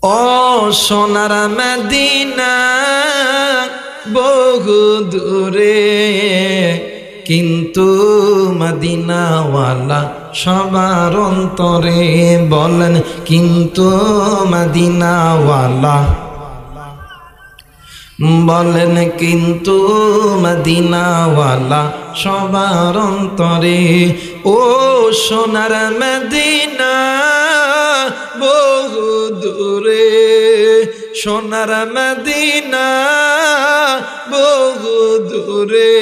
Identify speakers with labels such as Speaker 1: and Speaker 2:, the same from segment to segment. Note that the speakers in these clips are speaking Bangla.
Speaker 1: ও সোনার মদিনা বহু দূরে, কিন্তু মদিনাওয়ালা সবার অন্তরে। বলেন কিন্তু মদিনাওয়ালা, বলেন কিন্তু মদিনাওয়ালা সবার অন্তরে। ও সোনার মদিনা বহু দূরে, সোনার মদিনা বহু দূরে,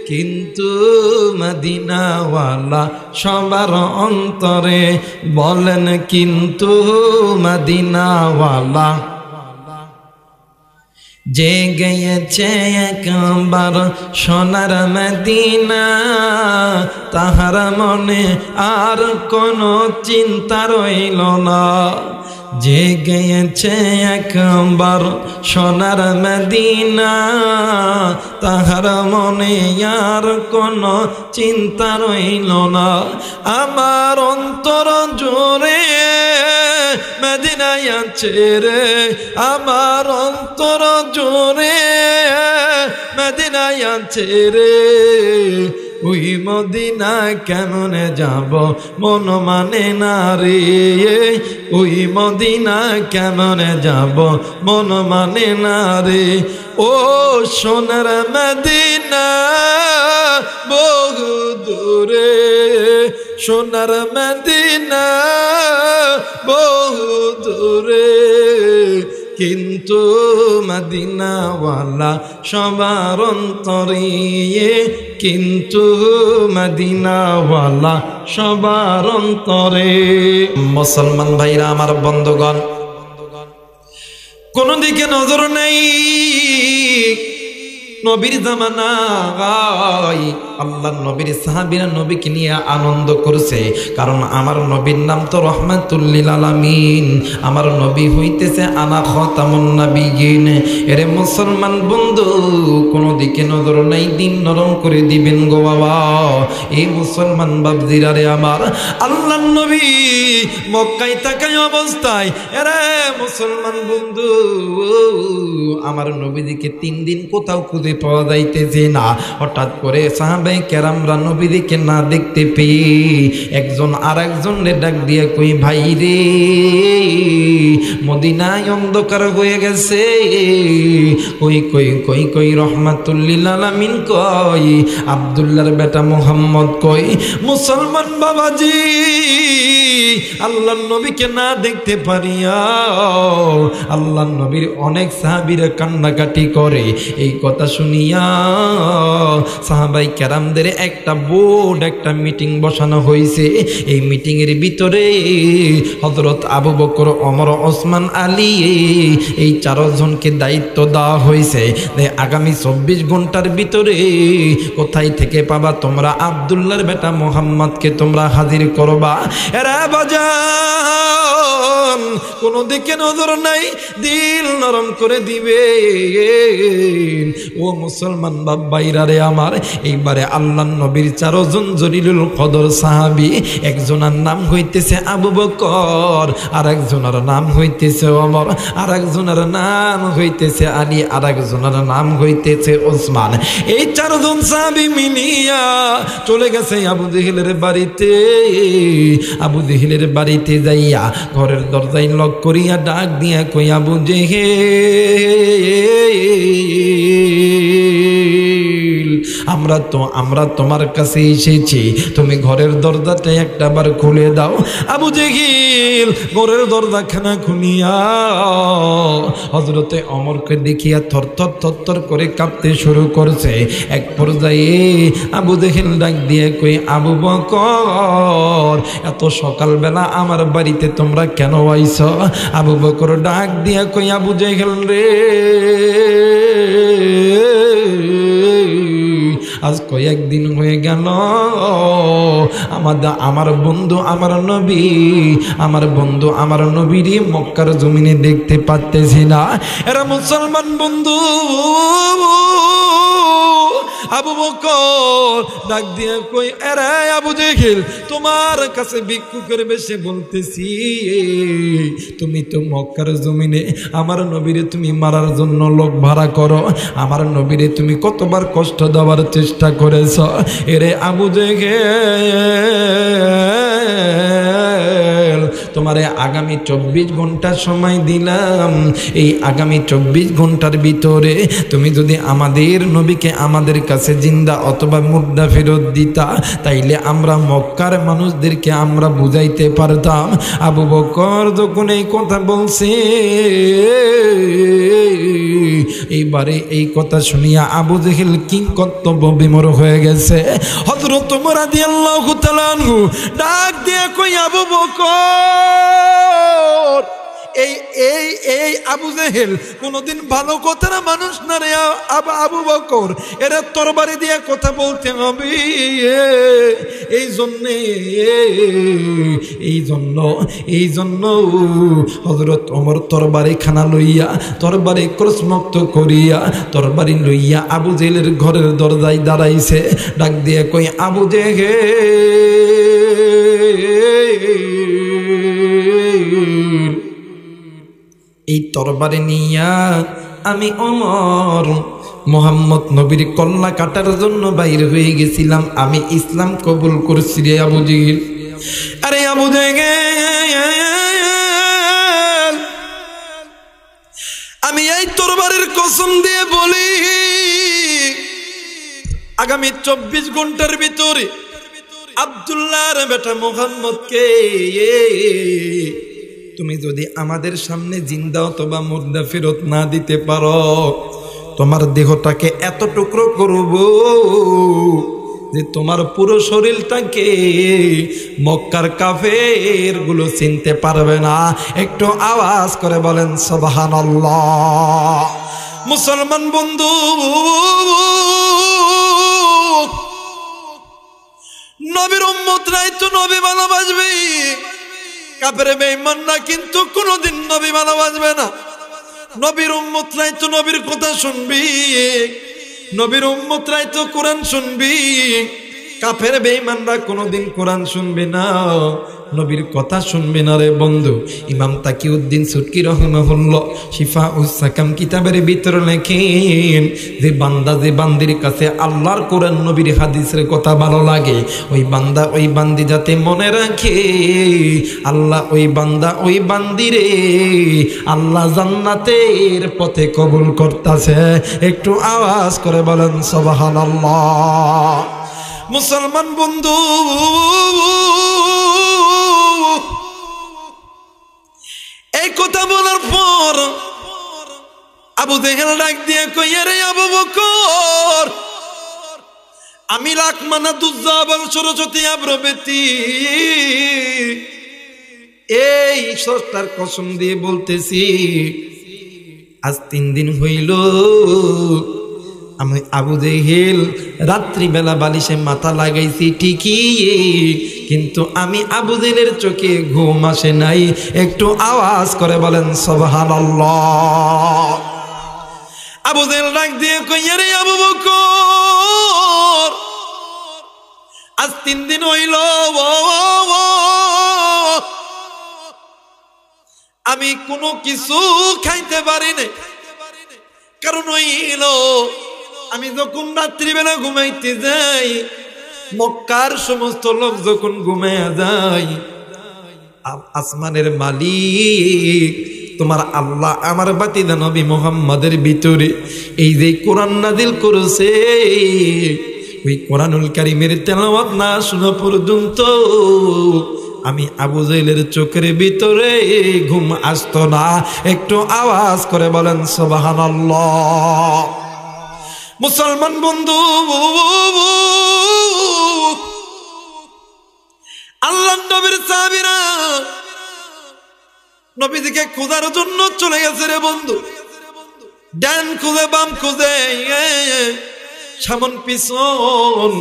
Speaker 1: কিন্তু মদিনাওয়ালা সবার অন্তরে। বলেন কিন্তু মদিনাওয়ালা। যে গেছে একবার সোনার মদিনা, তাহার মনে আর কোনো চিন্তা রইল না। যে গেছে একবার সোনার মদিনা, তাহার মনে আর কোনো চিন্তা রইল না। আমার অন্তর জোরে মদিনায় আছে রে, আমার অন্তর জোরে মদিনায় আছে রে। ওই মদিনা কেমনে যাব মন মানে না রে, ওই মদিনা কেমনে যাব মন মানে না রে। ও সোনার মদিনা বহু দূরে, সোনার মদিনা বহু দূরে, কিন্তু মদিনাওয়ালা সবার অন্তরে। কিন্তু মদিনাওয়ালা সবার অন্তরে। মুসলমান ভাইরা আমার, বন্ধুগণ, কোন দিকে নজর নেই। নবীর জামানা, আল্লাহর নবীর সাহাবীরা নবীকে নিয়ে আনন্দ করছে, কারণ আমার নবীর নাম তো রহমাতুল লিল আলামিন। আমার নবী হইতেছে আনা খাতামুন নবিয়্যিন। এরে মুসলমান বন্ধু, কোন দিকে নজর নাই, দিন নরম করে দিবেন গো বাবা। এই মুসলমান বাপজিরা রে আমার, আল্লাহর নবী মক্কায় থাকায় অবস্থায়, এরে মুসলমান বন্ধু, আমার নবীদিকে 3 দিন কোথাও খুঁজে পাওয়া যাইতেছে না। হঠাৎ করে সাহাবায়ে কেরামরা নবীদিকে না দেখতে পেয়ে একজন আর একজনকে ডাক দিয়ে কই, ভাই রে মদিনায় অন্ধকার হয়ে গেছে। কই কই কই কই রহমাতুল লিল আলামিন কই, আব্দুল্লাহর বেটা মুহাম্মদ কই। মুসলমান বাবাজি, আল্লাহর নবীকে না দেখতে পারিয়া আল্লাহর নবীর অনেক সাহাবীরা কান্নাকাটি করে। এই কথা শুনিয়া সাহাবায়ে কেরামদের একটা বোর্ড, একটা মিটিং বসানো হয়েছে। এই মিটিং এর ভিতরে হযরত আবু বকর, ওমর, ওসমান, আলী, এই 4 জনকে দায়িত্ব দেওয়া হয়েছে যে আগামী 24 ঘন্টার ভিতরে কোথায় থেকে পাবা তোমরা আব্দুল্লাহর বেটা মুহাম্মদকে তোমরা হাজির করবা। এরা বাজান, কোনো দিকে নজর নাই, দিল নরম করে দিবে। ও মুসলমান বাপ ভাইরা রে আমার, এইবারে আল্লাহর নবীর 4 জন জলিলুল কদর সাহাবী, একজনের নাম হইতেছে আবু বকর, আর একজনের নাম হইতেছে ওমর, আর একজনের নাম হইতেছে আলী, আর একজনের নাম হইতেছে ওসমান। এই 4 জন সাহাবী মিলিয়া চলে গেছে আবু জেহেলের বাড়িতে। আবু জেহেলের বাড়িতে যাইয়া ঘরের দরজায় লক করিয়া ডাক দিয়া কই, আবু জেহেল, আমরা তোমার কাছে এসেছি, তুমি ঘরের দরজাটা একটাবার খুলে দাও। আবু জেহেল ঘরের দরজাখানা খুলিয়া হযরতে ওমরকে দেখিয়া থরথর থরথর করে কাঁপতে শুরু করছে। এক পর্যায়ে আবু জেহেল ডাক দিয়ে কই, আবু বকর, এত সকালবেলা আমার বাড়িতে তোমরা কেন আইছ? আবু বকর ডাক দিয়া কই, আবু জেহেল রে, আজ কয়েকদিন হয়ে গেল আমার বন্ধু আমার নবীর মক্কার জমিনে দেখতে পাচ্তেছি না। এরা মুসলমান বন্ধু, আবু বকর ডাক দিয়ে কই, আরে আবু জেহেল, তোমার কাছে ভিক্ষুকের বেশে বলতেছি, তুমি তো মক্কার জমিনে আমার নবীরে তুমি মারার জন্য লোক ভাড়া করো, আমার নবীরে তুমি কতবার কষ্ট দেওয়ার চেষ্টা করেছ। এরে আবু জেহেল, তোমারে আগামী 24 ঘন্টা সময় দিলাম, এই আগামী 24 ঘন্টার ভিতরে তুমি যদি আমাদের নবীকে আমাদের কাছে জিন্দা অথবা মুর্দা ফেরত দিতা, তাইলে আমরা মক্কার মানুষদেরকে আমরা বুঝাইতে পারতাম। আবু বকর যখন এই কথা বলছে, এইবারে এই কথা শুনিয়া আবু জেহেল কিং কর্তব্য বিমর হয়ে গেছে। হযরত ওমর রাদিয়াল্লাহু তাআলা আনহু ডাক দিয়ে কই, আবু বকর, এই এই এই আবু জেহেল কোনদিন ভালো কথার মানুষ না রে আবু বকর, এরা তরবারি দিয়ে কথা বলতে হবে। এই জন্য হযরত ওমর তরবারি খানা লইয়া, তরবারি ক্রসমুক্ত করিয়া, তরবারি লইয়া আবু জেহেলের ঘরের দরজায় দাঁড়াইছে। ডাক দিয়ে কই, আবু জেহেল, এই তরবারি নিয়া আমি ওমর মোহাম্মদ নবীর কল্লা কাটার জন্য বাইর হয়ে গেছিলাম, আমি ইসলাম কবুল করছি রে আবু জেহেল। আরে আবু জেহেল, আমি এই তরবারির কসম দিয়ে বলি, আগামী 24 ঘন্টার ভিতরে আব্দুল্লাহর বেটা মুহাম্মদকে তুমি যদি আমাদের সামনে জিন্দা অথবা মুর্দা ফেরত না দিতে পারো, তোমার দেহটাকে এত টুকরো করব যে তোমার পুরো শরীরটাকে মক্কার কাফের গুলো চিনতে পারবে না। একটু আওয়াজ করে বলেন সুবহানাল্লাহ। মুসলমান বন্ধু, নবীর উম্মতরাই তো নবী ভালোবাসবে, কাফের বেঈমানরা কিন্তু কোনোদিন নবী ভালোবাসবে না। নবীর উম্মতরাই তো নবীর কথা শুনবি, নবীর উম্মতরাই তো কোরআন শুনবি, কাফের বেঈমানরা কোনোদিন কোরআন শুনবে না, নবীর কথা শুনবে না রে বন্ধু। ইমাম তাকিউদ্দিন সুটকি রাহিমাহুল্লাহ শিফাউস সাকাম কিতাবের ভিতরে লেখেন যে বান্দা যে বান্দির কাছে আল্লাহর কোরআন নবীর হাদিসের কথা ভালো লাগে, ওই বান্দা ওই বান্দি যাতে মনে রাখে, আল্লাহ ওই বান্দা ওই বান্দিরে আল্লাহ জান্নাতের পথে কবুল করতেছে। একটু আওয়াজ করে বলেন সুবহানাল্লাহ। মুসলমান বন্ধু, এই কথা বলার পর আবু জেহেল ডাক দিয়ে কই, রে আবু বকর, আমি লাখ মানা দুজ্জাবাল সরস্বতী আব্রবেতি এই সস্তার কসম দিয়ে বলতেছি, আজ 3 দিন হইল আমি আবু জেহেল রাত্রিবেলা বালিশে মাথা লাগাইছি ঠিকই, কিন্তু আমি আবু জেহেলের চোখে ঘুম আসে নাই। একটু আওয়াজ করে বলেন সুবহানাল্লাহ। আবু জেহেল ডাক দিয়ে কই, রে আবু বকর, আজ 3 দিন হইল আমি কোনো কিছু খাইতে পারি না, কারণ হইল আমি যখন রাত্রিবেলা ঘুমাইতে যাই, মক্কার সমস্ত লোক যখন ঘুমাইয়া যায়, আসমানের মালিক তোমার আল্লাহ আমার বাতিদা নবী মুহাম্মাদের ভিতরে এই যে কোরআন নাজিল করেছে, ওই কোরআনুল কারীমের তেলাওয়াত না শোনা পর্যন্ত আমি আবু জেহেলের চোখের ভিতরে ঘুম আসতো না। একটু আওয়াজ করে বলেন সুবহানাল্লাহ। মুসলমান বন্ধু, আল্লাহর নবীর সাহাবীরা নবীজিকে খোঁজার জন্য চলে গেছে রে বন্ধু, ডান খুঁজে বাম খুঁজে সামন পিছন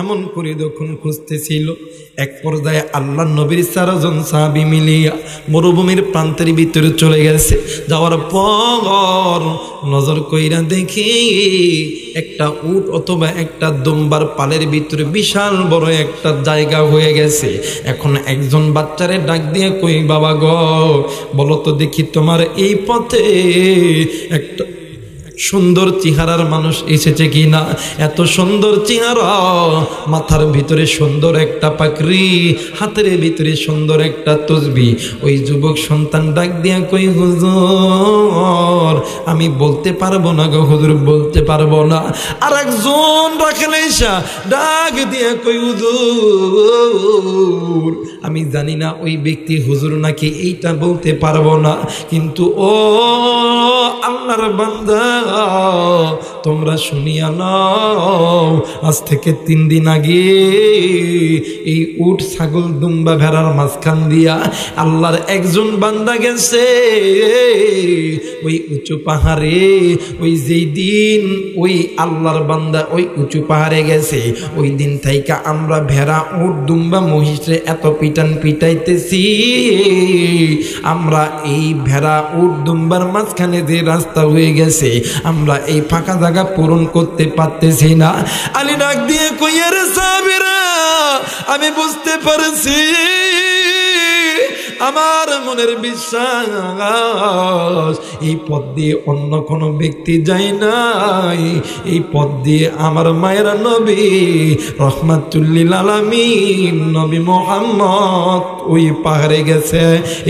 Speaker 1: এমন করে যখন খুঁজতেছিল, এক পর্যায়ে আল্লাহর নবীর 4 জন সাহাবী মিলিয়া মরুভূমির প্রান্তের ভিতরে চলে গেছে। যাওয়ার পর নজর কইরা দেখি একটা উট অথবা একটা দুম্বার পালের ভিতরে বিশাল বড় একটা জায়গা হয়ে গেছে। এখন একজন বাচ্চারে ডাক দিয়ে কই, বাবা গো, বলো তো দেখি তোমার এই পথে একটা সুন্দর চেহারার মানুষ এসেছে কিনা? এত সুন্দর চেহারা, মাথার ভিতরে সুন্দর একটা পাগড়ি, হাতের ভিতরে সুন্দর একটা তসবি। ওই যুবক সন্তান ডাক দিয়া কই, হুজুর আমি বলতে পারবো না গো হুজুর, বলতে পারবো না। আর একজন রাখেন এসা ডাক দিয়া কই, হুজুর আমি জানি না ওই ব্যক্তি হুজুর নাকি, এইটা বলতে পারবো না, কিন্তু ও আল্লাহর বান্দা তোমরা শুনিয়া নাও, আজ থেকে 3 দিন আগে এই উট ছাগল দুম্বা ভেড়ার মাঝখান দিয়া আল্লাহর একজন বান্দা গেছে ওই উঁচু পাহাড়ে। ওই যেই দিন ওই আল্লাহর বান্দা ওই উঁচু পাহাড়ে গেছে, ওই দিন থেকে আমরা ভেড়া উট দুম্বা মহিষে এত পিটাইতেছি, আমরা এই ভেড়া উট দুম্বার মাঝখানে যে রাস্তা হয়ে গেছে আমরা এই ফাঁকা জায়গা পূরণ করতে পারতেছি না। আলী ডাক দিয়ে কইয়া, রে সাহাবীরা আমি বুঝতে পারছি, আমার মনের বিশ্বাস এই পথ দিয়ে অন্য কোনো ব্যক্তি যায় নাই, এই পথ দিয়ে আমার মায়ের নবী রহমাতুল্লিল আলামিন নবী মুহাম্মদ ওই পাহাড়ে গেছে।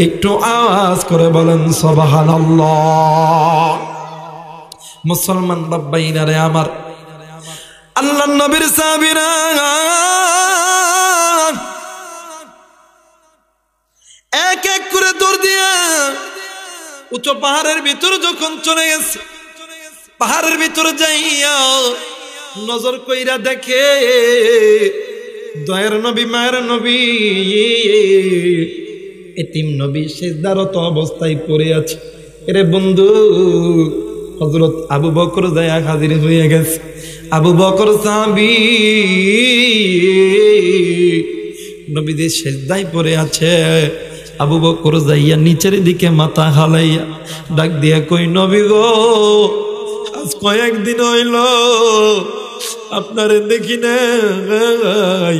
Speaker 1: একটু আওয়াজ করে বলেন সুবহানাল্লাহ। মুসলমান বাবাইনা রে আমার, আল্লাহর নবীর সাহাবীরা এক এক করে দৌড় দিয়া উচ্চ পাহাড়ের ভিতরে যখন চলে গেছে, পাহাড়ের ভিতরে যাইয়া নজর কইরা দেখে দয়ার নবী মায়ের নবী এতিম নবী সিজদারত অবস্থায় পড়ে আছে। এরে বন্ধু, হযরত আবু বকর যায়া হাজির হয়ে গেছে। আবু বকর সাহাবী নবীদের সিজদায় পড়ে আছে। আবু বকর যাইয়া নিচের দিকে মাথা হালাইয়া ডাক দিয়া কই, নবী গো আজ কয়েকদিন হইল আপনারে দেখি নাই,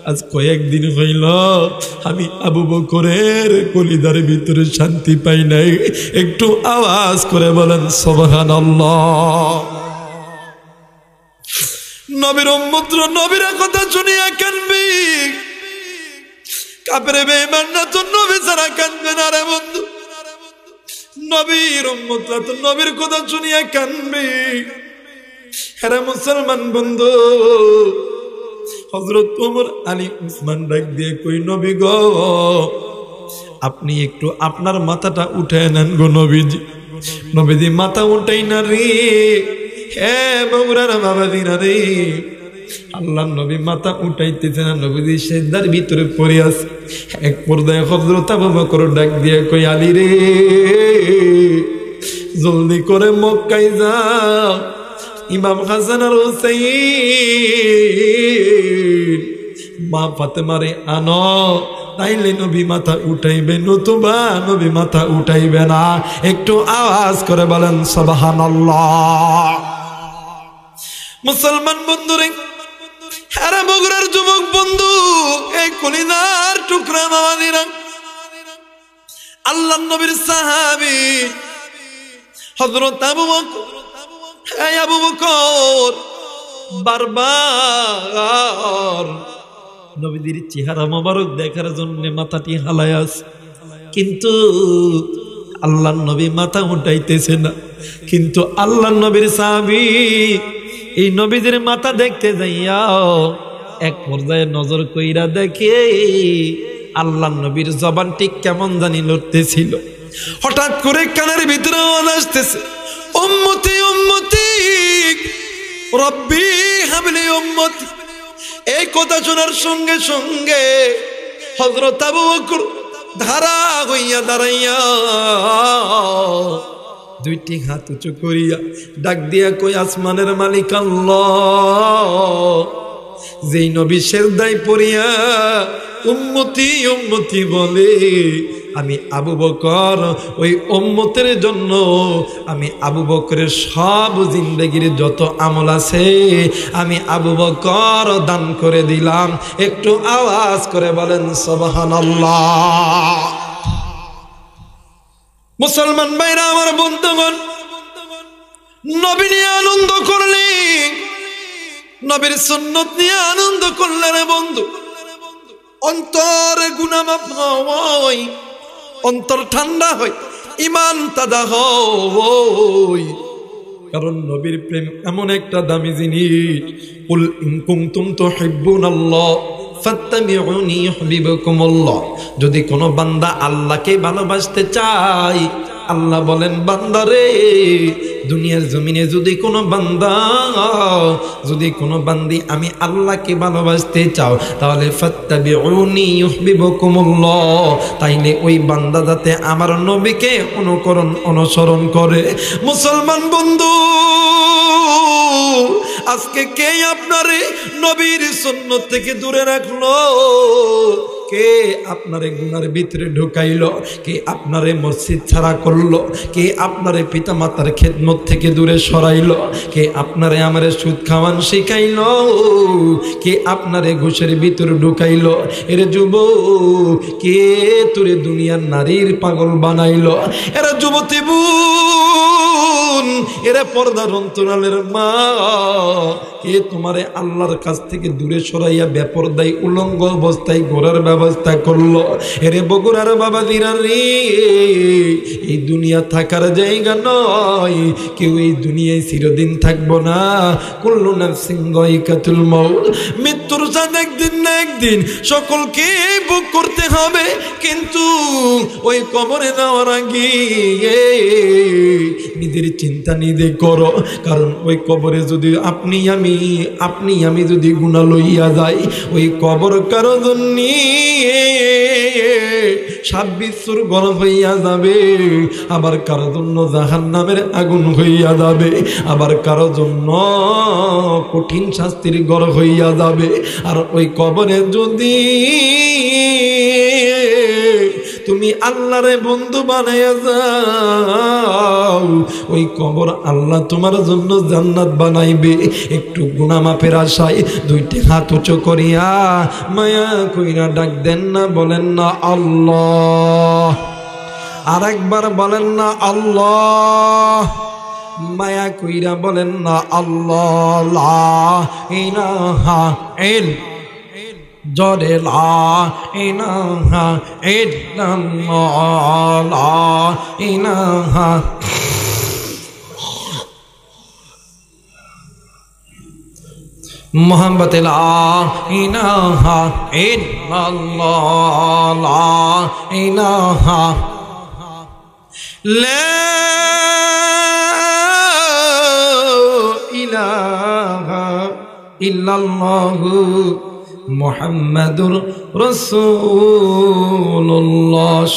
Speaker 1: আজ কয়েকদিন হইল আমি আবু বকরের কলিদার ভিতরে শান্তি পাই নাই। একটু আওয়াজ করে বলেন সুবহানাল্লাহ। নবীর উম্মত নবীর কথা শুনিয়া কানবি, কাফেরে বেঈমান না তো নবী ছাড়া কানবে না রে বন্ধু। নবীর উম্মতরা তো নবীর কথা শুনিয়া কানবে। আরে মুসলমান বন্ধু, হযরত ওমর আলী উসমান ডাক দিয়ে কই, নবী গো আপনি একটু আপনার মাথাটা উঠায় নেন গো নবীজি। নবীজি মাথা উঠাই না রে, হে বগুড়ার বাবাজিরা রে। আল্লাহ নবী মাথা উঠাইতেছে না, নবীজি সিজদার ভিতরে পড়ে আছে। এক পর্যায়ে হযরত আবু বকর ডাক দিয়ে কই, আলী রে জলদি করে মক্কায় যাও, ইমাম হাসান আর হুসাইন মা ফাতেমারে আনো, তাইলে নবী মাথা উঠাইবে, নতুবা নবী মাথা উঠাইবে না। একটু আওয়াজ করে বলেন সুবহানাল্লাহ। মুসলমান বন্ধুরে, আরে বগুড়ার যুবক বন্ধু, এই কলিজার টুকরা বাবাজিরা, আল্লাহর নবীর সাহাবী হযরত আবু বকর, এই আবু বকর বারবার নবীর চেহারা মোবারক দেখার জন্য মাথাটি হালায় আছে, কিন্তু আল্লাহর নবী মাথা উঠাইতেছে না। কিন্তু আল্লাহর নবীর সাহাবী এই নবীদের মাথা দেখতে যাইয়া এক পর্যায়ে নজর কইরা দেখে আল্লাহর নবীর জবানটি কেমন জানি লড়তেছিল। হঠাৎ করে কানের ভিতরে আওয়াজ আসতেছে, উম্মতি উম্মতি রব্বি হাবলি উম্মতি। এই কথা শোনার সঙ্গে সঙ্গে হযরত আবু বকর ধারা হইয়া দাঁড়াইয়া দুইটি হাত উঁচু করিয়া ডাক দিয়া কই, আসমানের মালিক আল্লাহ, যেই নবী সেজদায় পড়িয়া উম্মতি উম্মতি বলে, আমি আবু বকর ওই উম্মতের জন্য আমি আবু বকরের সব জিন্দেগির যত আমল আছে আমি আবু বকর দান করে দিলাম। একটু আওয়াজ করে বলেন সুবহানাল্লাহ। মুসলমান ভাইরা আমার বন্ধুগণ, নবী নিয়ে আনন্দ করলে, নবীর সুন্নত নিয়ে আনন্দ করলে রে বন্ধু, অন্তরে গুনাহ মাফ হয়, অন্তর ঠান্ডা হয়, ঈমান তাজা হয়। কারণ নবীর প্রেম এমন একটা দামি জিনিস। কুল ইন কুনতুম তুহিব্বুনাল্লাহ ফাত্তাবিউনি ইউহিব্বুকুমুল্লাহ। যদি কোনো বান্দা আল্লাহকে ভালোবাসতে চায়, আল্লাহ বলেন বান্দারে, দুনিয়ার জমিনে যদি কোনো বান্দা, যদি কোনো বান্দি আমি আল্লাহকে ভালোবাসতে চাও, তাহলে ফাত্তাবিউনি ইউহিব্বুকুমুল্লাহ, তাইলে ওই বান্দা যাতে আমার নবীকে অনুসরণ করে। মুসলমান বন্ধু, আজকে কে আপনারে নবীর সুন্নত থেকে দূরে রাখলো? কে আপনারে গুনার ভিতরে ঢুকাইলো? কে আপনারে মসজিদ ছাড়া করলো? কে আপনারে পিতা মাতার খেদমত থেকে দূরে সরাইলো? কে আপনারে আমারে সুদ খাওয়ান শিখাইলো? কে আপনারে ঘুষের ভিতরে ঢুকাইলো? এরে যুবক, কে তোরে দুনিয়ার নারীর পাগল বানাইলো? এরা যুবতী বোন, এরা পর্দার অন্তরালের মা, কে তোমারে আল্লাহর কাছ থেকে দূরে সরাইয়া বেপরদাই উলঙ্গ অবস্থায় ঘোরার ব্যবস্থা করলো? এরে বগুড়ার বাবা দিরা রে, এই দুনিয়া থাকার জায়গা নয়, কেউ এই দুনিয়ায় চিরদিন থাকবো না। কুল্লু নাফসিন যায়িকাতুল মাউত, মৃত্যুর স্বাদ একদিন না একদিন সকলকে ভোগ করতে হবে। কিন্তু ওই কবরে যাওয়ার আগে নিজের চিন্তা নিজে করো, কারণ ওই কবরে যদি আপনি আমি যদি গুনাহ লইয়া যাই, ওই কবর কারো জন্য 26 গরম হইয়া যাবে, আবার কারো জন্য জাহান্নামের আগুন হইয়া যাবে, আবার কারো জন্য কঠিন শাস্তির ঘর হইয়া যাবে। আর ওই কবরে যদি তুমি আল্লাহরে বন্ধু বানাইয়া যাও, ওই কবর আল্লাহ তোমার জন্য জান্নাত বানাইবে। একটু গুনাহ মাফের আশায় দুইটি হাত উঁচু করিয়া মায়া কইরা ডাক দেন না, বলেন না আল্লাহ। আর একবার বলেন না আল্লাহ। মায়া কইরা বলেন না আল্লাহ। লা ইলাহা ইল্লাল্লাহ, জরে লা ইলাহা ইল্লাল্লাহ, লা ইলাহা। মোহাম্মদ লা ইলাহা ইল্লাল্লাহ, লা ইলাহা, লা ইলাহা ইল্লাল্লাহু মুহাম্মাদুর রাসূলুল্লাহ।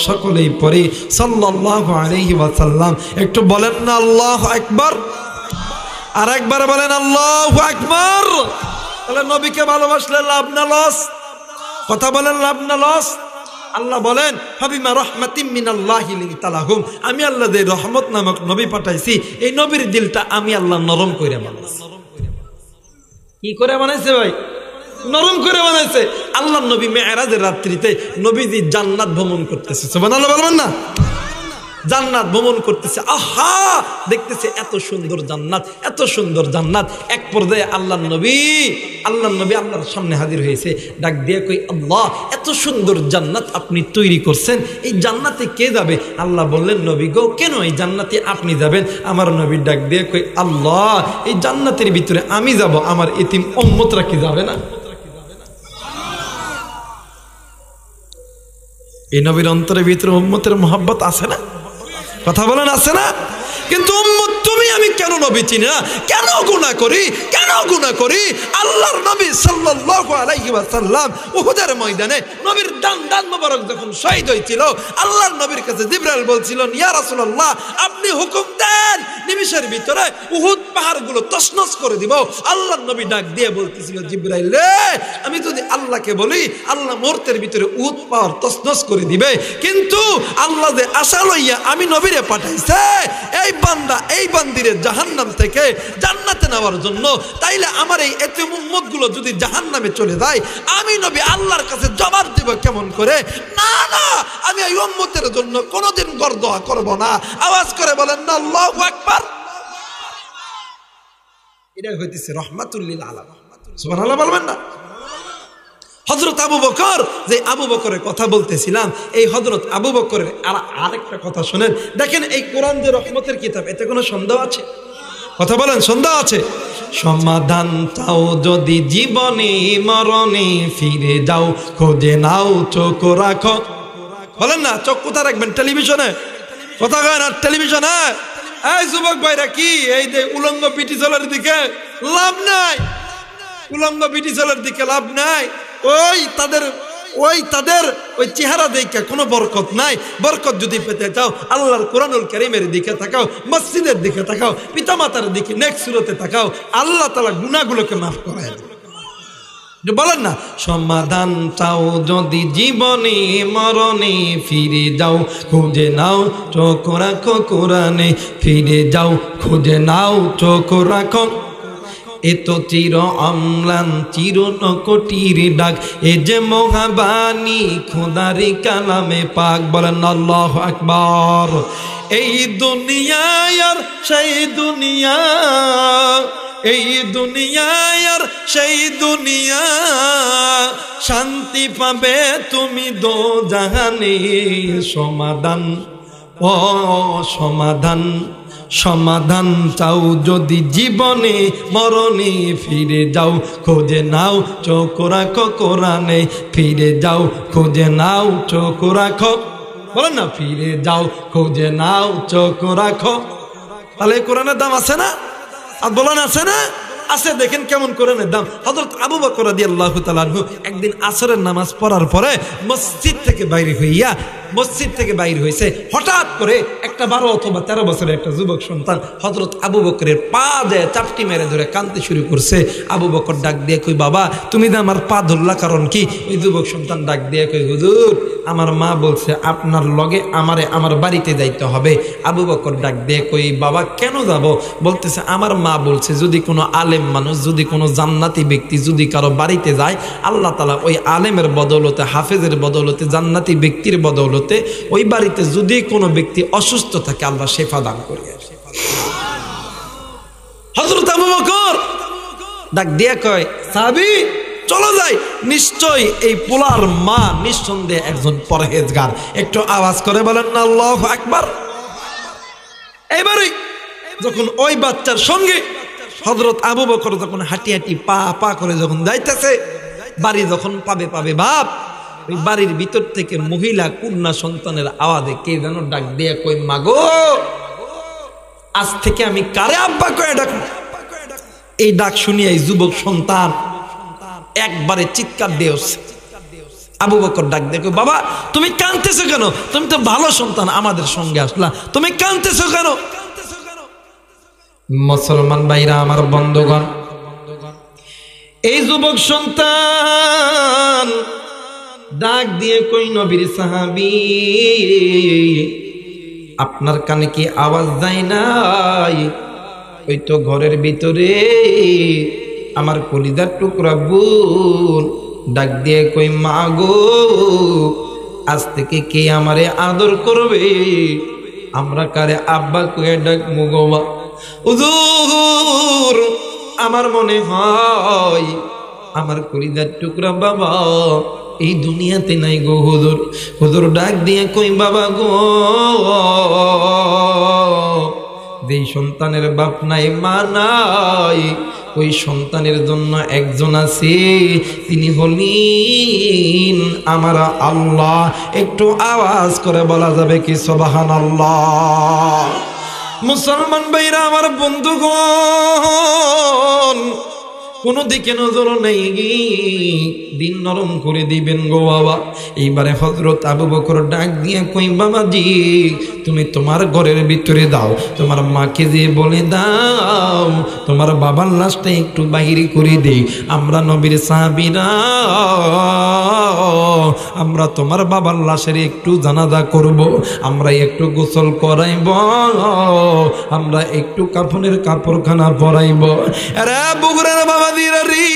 Speaker 1: সকলেই পড়ে সাল্লাল্লাহু আলাইহি ওয়াসাল্লাম। একটু বলেন না আল্লাহু আকবার। আর একবার বলেন আল্লাহু আকবার। তাহলে নবীকে ভালোবাসলে লাভ না লস? কথা বলেন, লাভ না লস? আল্লাহ বলেন ফাবিমা রাহমাতিম মিনাল্লাহি লিনতা লাহুম, আমি আল্লাহ যে রহমত নামক নবী পাঠাইছি, এই নবীর দিলটা আমি আল্লাহ নরম করে বানাইছি। কি করে বানাইছে ভাই? নরম করে বানাইছে। আল্লাহ নবী মেরাজের রাত্রিতে নবীজি জান্নাত ভ্রমণ করতেছে। সুবহানাল্লাহ বলবেন না? জান্নাত ভ্রমণ করতেছে, আহা দেখতেছে এত সুন্দর জান্নাত, এত সুন্দর জান্নাত। এক পর্যায়ে আল্লাহ নবী আল্লাহর সামনে হাজির হয়েছে, ডাক দিয়ে কই আল্লাহ এত সুন্দর জান্নাত আপনি তৈরি করছেন, এই জান্নাতে কে যাবে? আল্লাহ বললেন নবী গো, কেন এই জান্নাতে আপনি যাবেন? আমার নবী ডাক দিয়ে কই আল্লাহ এই জান্নাতের ভিতরে আমি যাব, আমার এতিম উম্মতরা কি যাবে না? এই নবীর অন্তরের ভিতরে উম্মতের মোহাব্বত আছে না? কথা বলেন আছে না? কিন্তু উম্মত তুমি আমি কেন নবী চিনি না? কেন গুনাহ করি? আল্লাহর নবী সাল্লাল্লাহু আলাইহি ওয়াসাল্লাম উহুদের ময়দানে নবীর দান মোবারক যখন শহীদ হয়েছিল, আল্লাহর নবীর কাছে জিবরাইল বলছিলেন ইয়া রাসূলুল্লাহ আপনি হুকুম দেন, নিমিষের ভিতরে উহুদ পাহাড়গুলো তছনছ করে দিব। আল্লাহর নবী ডাক দিয়ে বলতেছিল, জিবরাইল রে, আমি যদি আল্লাহকে বলি আল্লাহ মুহূর্তের ভিতরে উহুদ পাহাড় তছনছ করে দিবে, কিন্তু আল্লাহ যে আশা লইয়া আমি নবীরে পাঠাইছে এই বান্দা এই বান্দিরে জাহান্নাম থেকে জান্নাতে নেওয়ার জন্য, তাইলে আমার এই এতিম উম্মতগুলো যদি জাহান্নামে চলে যায় আমি নবী আল্লাহর কাছে জবাব দেব কেমন করে? না না, আমি এই উম্মতের জন্য কোনোদিন গরদোয়া করব না। আওয়াজ করে বলেন না আল্লাহু আকবার। এটা হইতেছে রহমাতুল লিল আলামিন। সুবহানাল্লাহ বলবেন না? হযরত আবু বকর, যে আবু বকরের কথা বলতেছিলাম, এই হযরত আবু বকরের আরেকটা কথা শুনেন। দেখেন এই কোরআন যে রহমতের কিতাব, এতে কোনো সন্দেহ আছে? কথা বলেন, সন্দেহ আছে? সমাধান চাও যদি জীবনে মরণে, ফিরে যাও খোঁজে নাও চোখ রাখো। বলেন না, চোখ কোথায় রাখবেন? টেলিভিশনে? কথা কয় না টেলিভিশনে? এই যুবক ভাইরা, কি এই যে উলঙ্গ পিটি চলার দিকে লাভ নাই, উলঙ্গ পিটি চলার দিকে লাভ নাই। তাদের ওই চেহারা দেখে কোনো বরকত নাই। বরকত যদি পেতে চাও আল্লাহর কোরআনুল কারীমের দিকে তাকাও, মসজিদের দিকে তাকাও, পিতামাতার দিকে নেক সুরতে তাকাও, আল্লাহ তাআলা গুনাহগুলোকে মাফ করে দেন। বলেন না, সমাধান চাও যদি জীবনে মরণে, ফিরে যাও খুঁজে নাও চোখ রাখো কোরআনে, ফিরে যাও খুঁজে নাও চোখ রাখো। এ তো চির অম্লান চির নকটির ডাক, এ যে মহাবাণী খোদারি কালামে পাক। বলেন আল্লাহু আকবার। এই দুনিয়ায় আর সেই দুনিয়া, এই দুনিয়ায় আর সেই দুনিয়া, শান্তি পাবে তুমি দোজাহানে। সমাধান ও সমাধান, সমাধান চাও যদি জীবনে মরণে, ফিরে যাও খোঁজে নাও চোখ রাখো কোরআনে, ফিরে যাও খোঁজে নাও চোখ রাখো। বলেন না, ফিরে যাও খোঁজে নাও চোখ রাখো। তাহলে কোরআনের দাম আছে না? আর বলেন আছে না? আছে। দেখেন কেমন কোরআনের দাম। হযরত আবু বকর রাদিয়াল্লাহু তাআলা আনহু একদিন আসরের নামাজ পড়ার পরে মসজিদ থেকে বাইরে হয়েছে। হঠাৎ করে একটা 12 অথবা 13 বছরের একটা যুবক সন্তান হযরত আবু বকরের পা দিয়ে চাপটি মেরে ধরে কাঁদতে শুরু করছে। আবু বকর ডাক দিয়ে কই, বাবা তুমি না আমার পা ধরলা কারণ কি? ওই যুবক সন্তান ডাক দিয়ে কই, হুজুর আমার মা বলছে আপনার লগে আমার বাড়িতে যাইতে হবে। আবু বকর ডাক দিয়ে কই, বাবা কেন যাব? বলতেছে আমার মা বলছে যদি কোনো আলেম মানুষ, যদি কোনো জান্নাতি ব্যক্তি যদি কারো বাড়িতে যায়, আল্লাহ তাআলা ওই আলেমের বদৌলতে, হাফেজের বদৌলতে, জান্নাতি ব্যক্তির বদৌলতে ওই বাড়িতে যদি কোনো ব্যক্তি অসুস্থ থাকে আল্লাহ শেফা দান করে। হযরত আবু বকর ডাক দিয়া কয়, সাহাবী চলো যাই। নিশ্চয় এই পোলার মা নিঃসন্দেহে একজন পরহেজগার। একটু আওয়াজ করে বলেন না আল্লাহু আকবার। এবারে যখন ওই বাচ্চার সঙ্গে হযরত আবু বকর যখন হাঁটি হাঁটি পা পা করে যখন যাইতেছে, বাড়ি যখন পাবে ভাব, ওই বাড়ির ভিতর থেকে মহিলা কন্যা সন্তানের আওয়াজে কে যেন ডাক দিয়ে কই, মাগো আজ থেকে আমি কারে আব্বা কয়ে ডাকবো? এই ডাক শুনিয়ে এই যুবক সন্তান একবারে চিৎকার দিয়েছে। আবু বকর ডাক দেখো, বাবা তুমি কাঁদতেছো কেন? তুমি তো ভালো সন্তান, আমাদের সঙ্গে আসলা, তুমি কাঁদতেছো কেন? মুসলমান ভাইরা আমার, বন্ধুগণ, এই যুবক সন্তান ডাক দিয়ে কই, নবীর সাহাবী আপনার কানে কি আওয়াজ যায় নাই? ওই তো ঘরের ভিতরে আমার কলিজার টুকরা বোন ডাক দিয়ে কই, মা গো আজ থেকে কে আমারে আদর করবে? আমরা কারে আব্বা কয়ে ডাকবো গো? মা হুজুর আমার মনে হয় আমার কলিজার টুকরা বাবা এই দুনিয়াতে নাই গো হুজুর। হুজুর ডাক দিয়ে কই, বাবা গো যেই সন্তানের বাপ নাই মা নাই, ওই সন্তানের জন্য একজন আছে, তিনি হলেন আমার আল্লাহ। একটু আওয়াজ করে বলা যাবে কি সুবহানাল্লাহ? মুসলমান ভাইরা আমার, বন্ধুগণ, কোনো দিকে নজর নেই, দিন নরম করে দিবেন গো বাবা। এইবারে হযরত আবু বকর ডাক দিয়ে কই বাবাজি তুমি তোমার ঘরের ভিতরে দাও, তোমার মাকে যে বলে দাও তোমার বাবার লাশটা একটু বাহিরে করে দেই, আমরা নবীর সাহাবীরা আমরা তোমার বাবার লাশের একটু জানাজা করব, আমরা একটু গোসল করাইব, আমরা একটু কাফনের কাপড়খানা পরাইব। আরে বগুড়ার বাবাজিরা রে,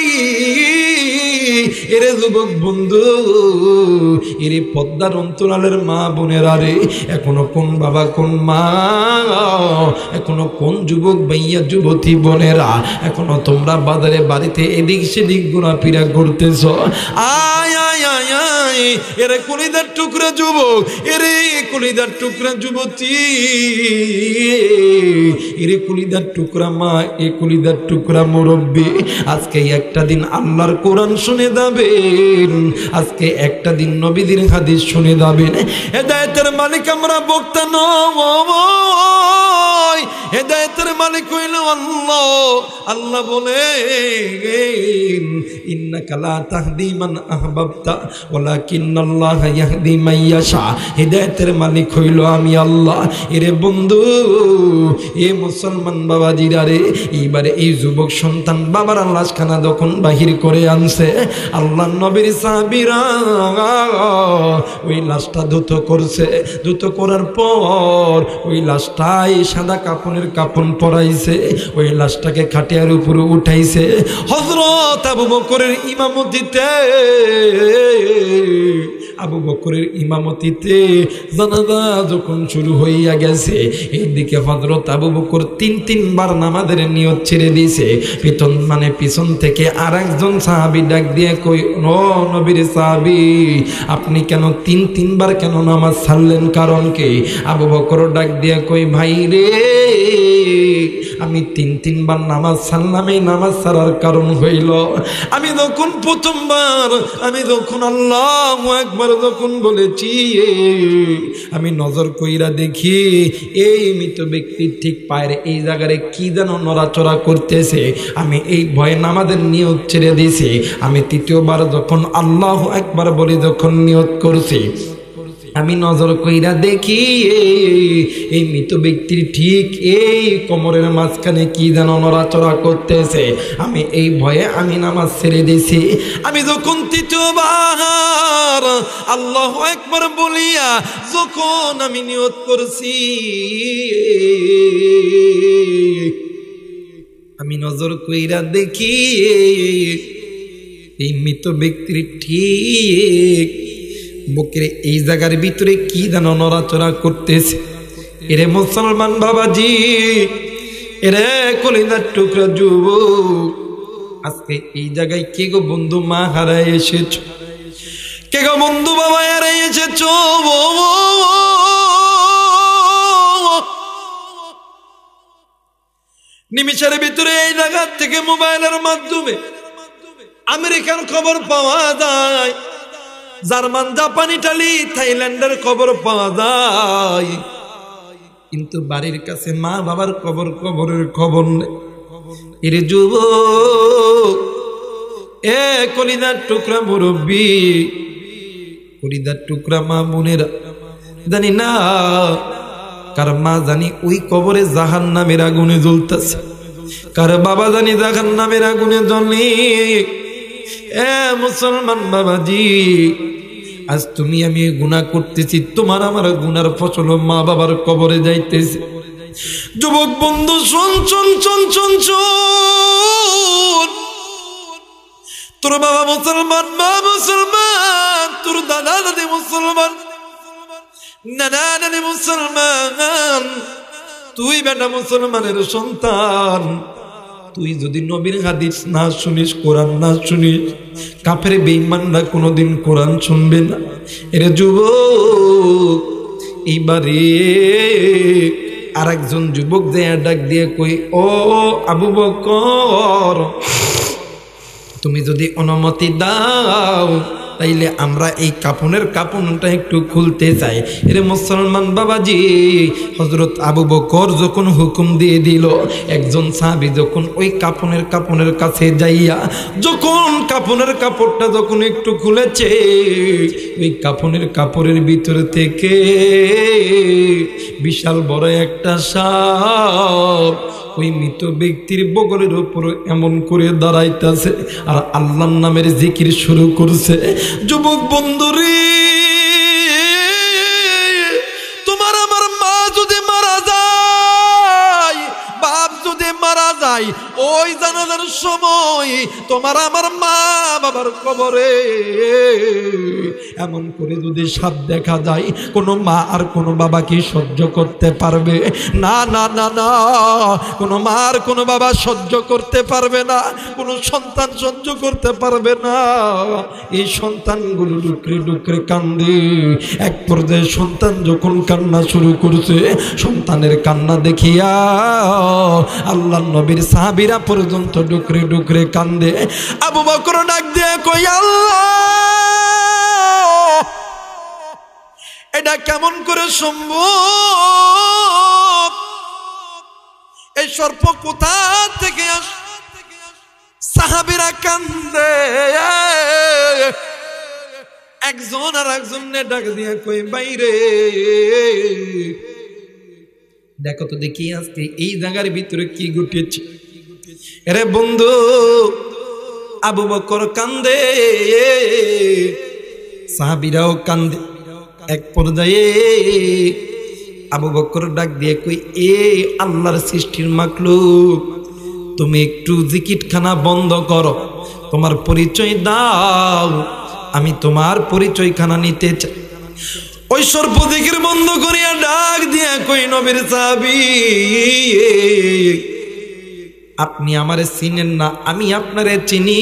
Speaker 1: এরে যুবক বন্ধু, এরে পদ্মার অন্তরালের মা বোনেরা রে, এখনো কোন বাবা কোন মা, এখনো কোন যুবক ভাইয়া যুবতী বোনেরা এখনো তোমরা বাজারে বাড়িতে এদিক সেদিক ঘোরাফেরা করতেছ। আয় আয় আয় আয়, এরে কলিদার টুকরা যুবক, এরে কলিদার টুকরা যুবতী, এরে কলিদার টুকরা মা, এ কলিদার টুকরা মুরব্বী, আজকে একটা দিন আল্লাহর কোরআন শুনে যাবেন, আজকে একটা দিন নবীদের হাদিস শুনে যাবেন। হেদায়েতের মালিক আমরা বক্তা নয়, হেদায়েতের মালিক হইল আল্লাহ। আল্লাহ বলেন ইন্নাকা লা তাহদি মান আহবাবতা ওয়ালাকিন্নাল্লাহ ইয়াহদি মান ইয়াশা। হেদায়েতের মালিক হইল আমি আল্লাহ। এরে বন্ধু, এ মুসলমান বাবাজিরা রে, এইবারে এই যুবক সন্তান বাবার লাশখানা যখন বাহির করে আনছে, আল্লাহ নবীর সাহাবীরা ওই লাশটা ধুত করছে, ধুত করার পর ওই লাশটাই সাদা কাপনের কাপন পরাইছে, ওই লাশটাকে খাটিয়ার উপরে উঠাইছে। হযরত আবু বকরের ইমামতিতে, আবু বকরের ইমামতিতে জানাজা যখন শুরু হইয়া গেছে, এইদিকে হযরত আবু বকর তিনবার নামাজের নিয়ত ছেড়ে দিয়েছে। পিছন থেকে আর একজন সাহাবী ডাক দিয়ে কই, ও নবীর সাহাবী আপনি কেন তিনবার কেন নামাজ ছাড়লেন, কারণ কি? আবু বকর ডাক দিয়ে কই, ভাই রে আমি তিনবার নামাজ ছাড়লাম। এই নামাজ ছাড়ার কারণ হইল আমি যখন প্রথমবার, আমি যখন আল্লাহু আকবার যখন বলেছি, আমি নজর কইরা দেখি এই মৃত ব্যক্তির ঠিক পায়ের এই জায়গায় কি যেন নড়াচড়া করতেছে, আমি এই ভয়ে নামাজের নিয়ত ছেড়ে দিয়েছি। আমি তৃতীয়বার যখন আল্লাহু আকবার বলে যখন নিয়ত করছি, আমি নজর কইরা দেখি এই মৃত ব্যক্তির ঠিক এই কোমরের মাঝখানে কি যেন নড়াচড়া করতেছে, আমি এই ভয়ে আমি নামাজ ছেড়ে দিয়েছি। আমি যখন তৃতীয়বার আল্লাহু আকবার বলিয়া যখন আমি নিয়ত করছি, আমি নজর কইরা দেখি এই মৃত ব্যক্তির ঠিক বুকের এই জায়গার ভিতরে কি যেন নড়াচড়া করতেছে। এরে মুসলমান বাবাজি, এরে কলিজার টুকরা যুবক, আজকে এই জায়গায় কে গো বন্ধু মা হারায় এসেছ, কে গো বন্ধু বাবা হারায় এসেছ, নিমিষের ভিতরে এই জায়গা থেকে মোবাইলের মাধ্যমে আমেরিকার খবর পাওয়া যায়, জার্মান, জাপান, ইটালি, থাইল্যান্ডের খবর পাওয়া যায়, কিন্তু বাড়ির কাছে মা বাবার খবরের খবর নেই। এরে যুবক, এ কলিজার টুকরা মুরব্বী, কলিজার টুকরা মা বোনেরা, জানি না কার মা জানি ওই কবরে জাহান্নামের আগুনে জ্বলতেছে, কার বাবা জানি জাহান্নামের আগুনে জ্বলে। এ মুসলমান বাবাজি, আজ তুমি আমি গুনাহ করতেছি, তোমার আমার গুনার ফসল মা বাবার কবরে যাইতেছে। যুবক বন্ধু শোন শোন শোন শোন শোন, তোর বাবা মুসলমান, মা মুসলমান, তোর দাদা দাদি মুসলমান, নানা নানি মুসলমান, তুই বেটা মুসলমানের সন্তান, তুই যদি নবীর হাদিস না শুনিস, কোরআন না শুনিস, কাফের বেঈমানরা কোনোদিন কোরআন শুনবে না। এরে যুবক, এইবারে আর একজন যুবক যে ডাক দিয়ে কই, ও আবু বকর তুমি যদি অনুমতি দাও তাইলে আমরা এই কাপড়টা একটু খুলতে চাই। এরে মুসলমান বাবাজি, হযরত আবু বকর যখন হুকুম দিয়ে দিল, একজন সাহাবী যখন ওই কাপড়ের কাছে যাইয়া যখন কাপড়টা যখন একটু খুলেছে, ওই কাপড়ের ভিতর থেকে বিশাল বড় একটা সাপ ওই মৃত ব্যক্তির বগলের উপর এমন করে দাঁড়াইতেছে আর আল্লাহর নামের জিকির শুরু করছে। যুবক বন্ধুরে, তোমার আমার মা যদি মারা যায়, বাপ যদি মারা যায়, ওই জানাজার সময় তোমার আমার মা বাবার কবরে এমন করে যদি সাপ দেখা যায়, কোনো মা আর কোনো বাবা কি সহ্য করতে পারবে? না না না না, কোনো মা আর কোনো বাবা সহ্য করতে পারবে না, কোনো সন্তান সহ্য করতে পারবে না। এই সন্তানগুলো ডুকরে কান্দে। এক পর্যায়ে সন্তান যখন কান্না শুরু করছে, সন্তানের কান্না দেখিয়া আল্লাহর নবীর সাহাবীরা পর্যন্ত ডুকরে কান্দে। আবু বকর ডাক দিয়ে কই, আল্লাহ, এটা কেমন করে সম্ভব? এই সর্প কোথা থেকে আসে? সাহাবীরা কান্দে। একজন আর একজনে ডাক দিয়ে কই, বাইরে দেখো তো দেখি আজকে এই জায়গার ভিতরে কি ঘটেছে। আরে বন্ধু, আবু বকর কান্দে, সাহাবীরাও কান্দে। এক পর্যায়ে আবু বকর ডাক দিয়ে কই, এ আল্লাহর সৃষ্টির মাখলুক, তুমি একটু জিকিরখানা বন্ধ করো, তোমার পরিচয় দাও, আমি তোমার পরিচয়খানা নিতে চাই। ওই সর্প জিকির বন্ধ করিয়া ডাক দিয়া কই, নবীর সাহাবী, আপনি আমারে চিনেন না, আমি আপনারে চিনি।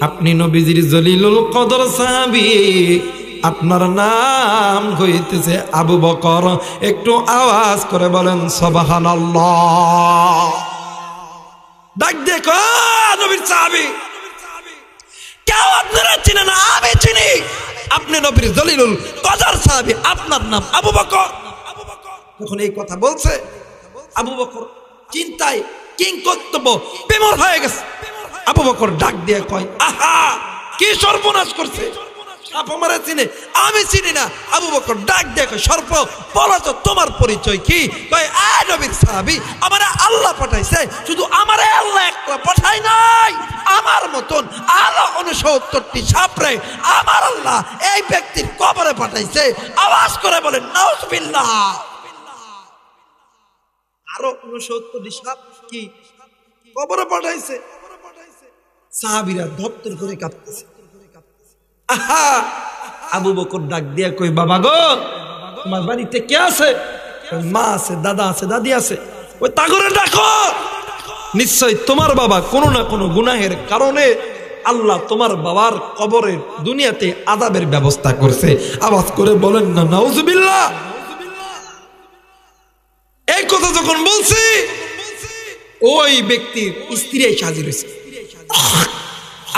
Speaker 1: আপনি নবীজির জলিলুল কদর সাহাবী, আপনার নাম হইতেছে আবু বকর। একটু আওয়াজ করে বলেন সুবহানাল্লাহ। ডাক দিয়ে কই, নবীর সাহাবী, কেউ আপনারা চিনে না, আমি চিনি। আপনি নবীর জলিলুল কদর সাহাবী, আপনার নাম আবু বকর। যখন এই কথা বলছে, আবু বকর চিন্তায় কিংকর্তব্য বিমূঢ় হয়ে গেছে। আবু বকর ডাক দিয়ে কয়, আহা, কি সর্বনাশ করছে! সাপ আমারে চিনে, আমি চিনি না। আবু বকর ডাক দিয়ে কয়, সর্প, বলো তো তোমার পরিচয় কি? কয়, আয় নবীর সাহাবী, আমারে আল্লাহ পাঠাইছে, শুধু আমারে আল্লাহ একলা পাঠাই নাই, আমার মতন আরো 69টি সাপরে আমার আল্লাহ এই ব্যক্তির কবরে পাঠাইছে। আওয়াজ করে বলেন নাউজুবিল্লাহ। আরো 69টি সাপ কি কবরে পাঠাইছে? সাহাবীরা ধপ্তর করে কাঁপতেছে। আহা, আবু বকর ডাক দিয়া কই, বাবা গো, তোমার বাড়িতে কে আছে? মা আছে, দাদা আছে, দাদি আছে। ওই তাগরে ডাকো, নিশ্চয় তোমার বাবা কোনো না কোনো গুনাহের কারণে আল্লাহ তোমার বাবার কবরের দুনিয়াতে আযাবের ব্যবস্থা করছে। আওয়াজ করে বলেন না নাউজুবিল্লাহ। এই কথা যখন বলছি, ওই ব্যক্তির স্ত্রী এসে হাজির হয়েছে।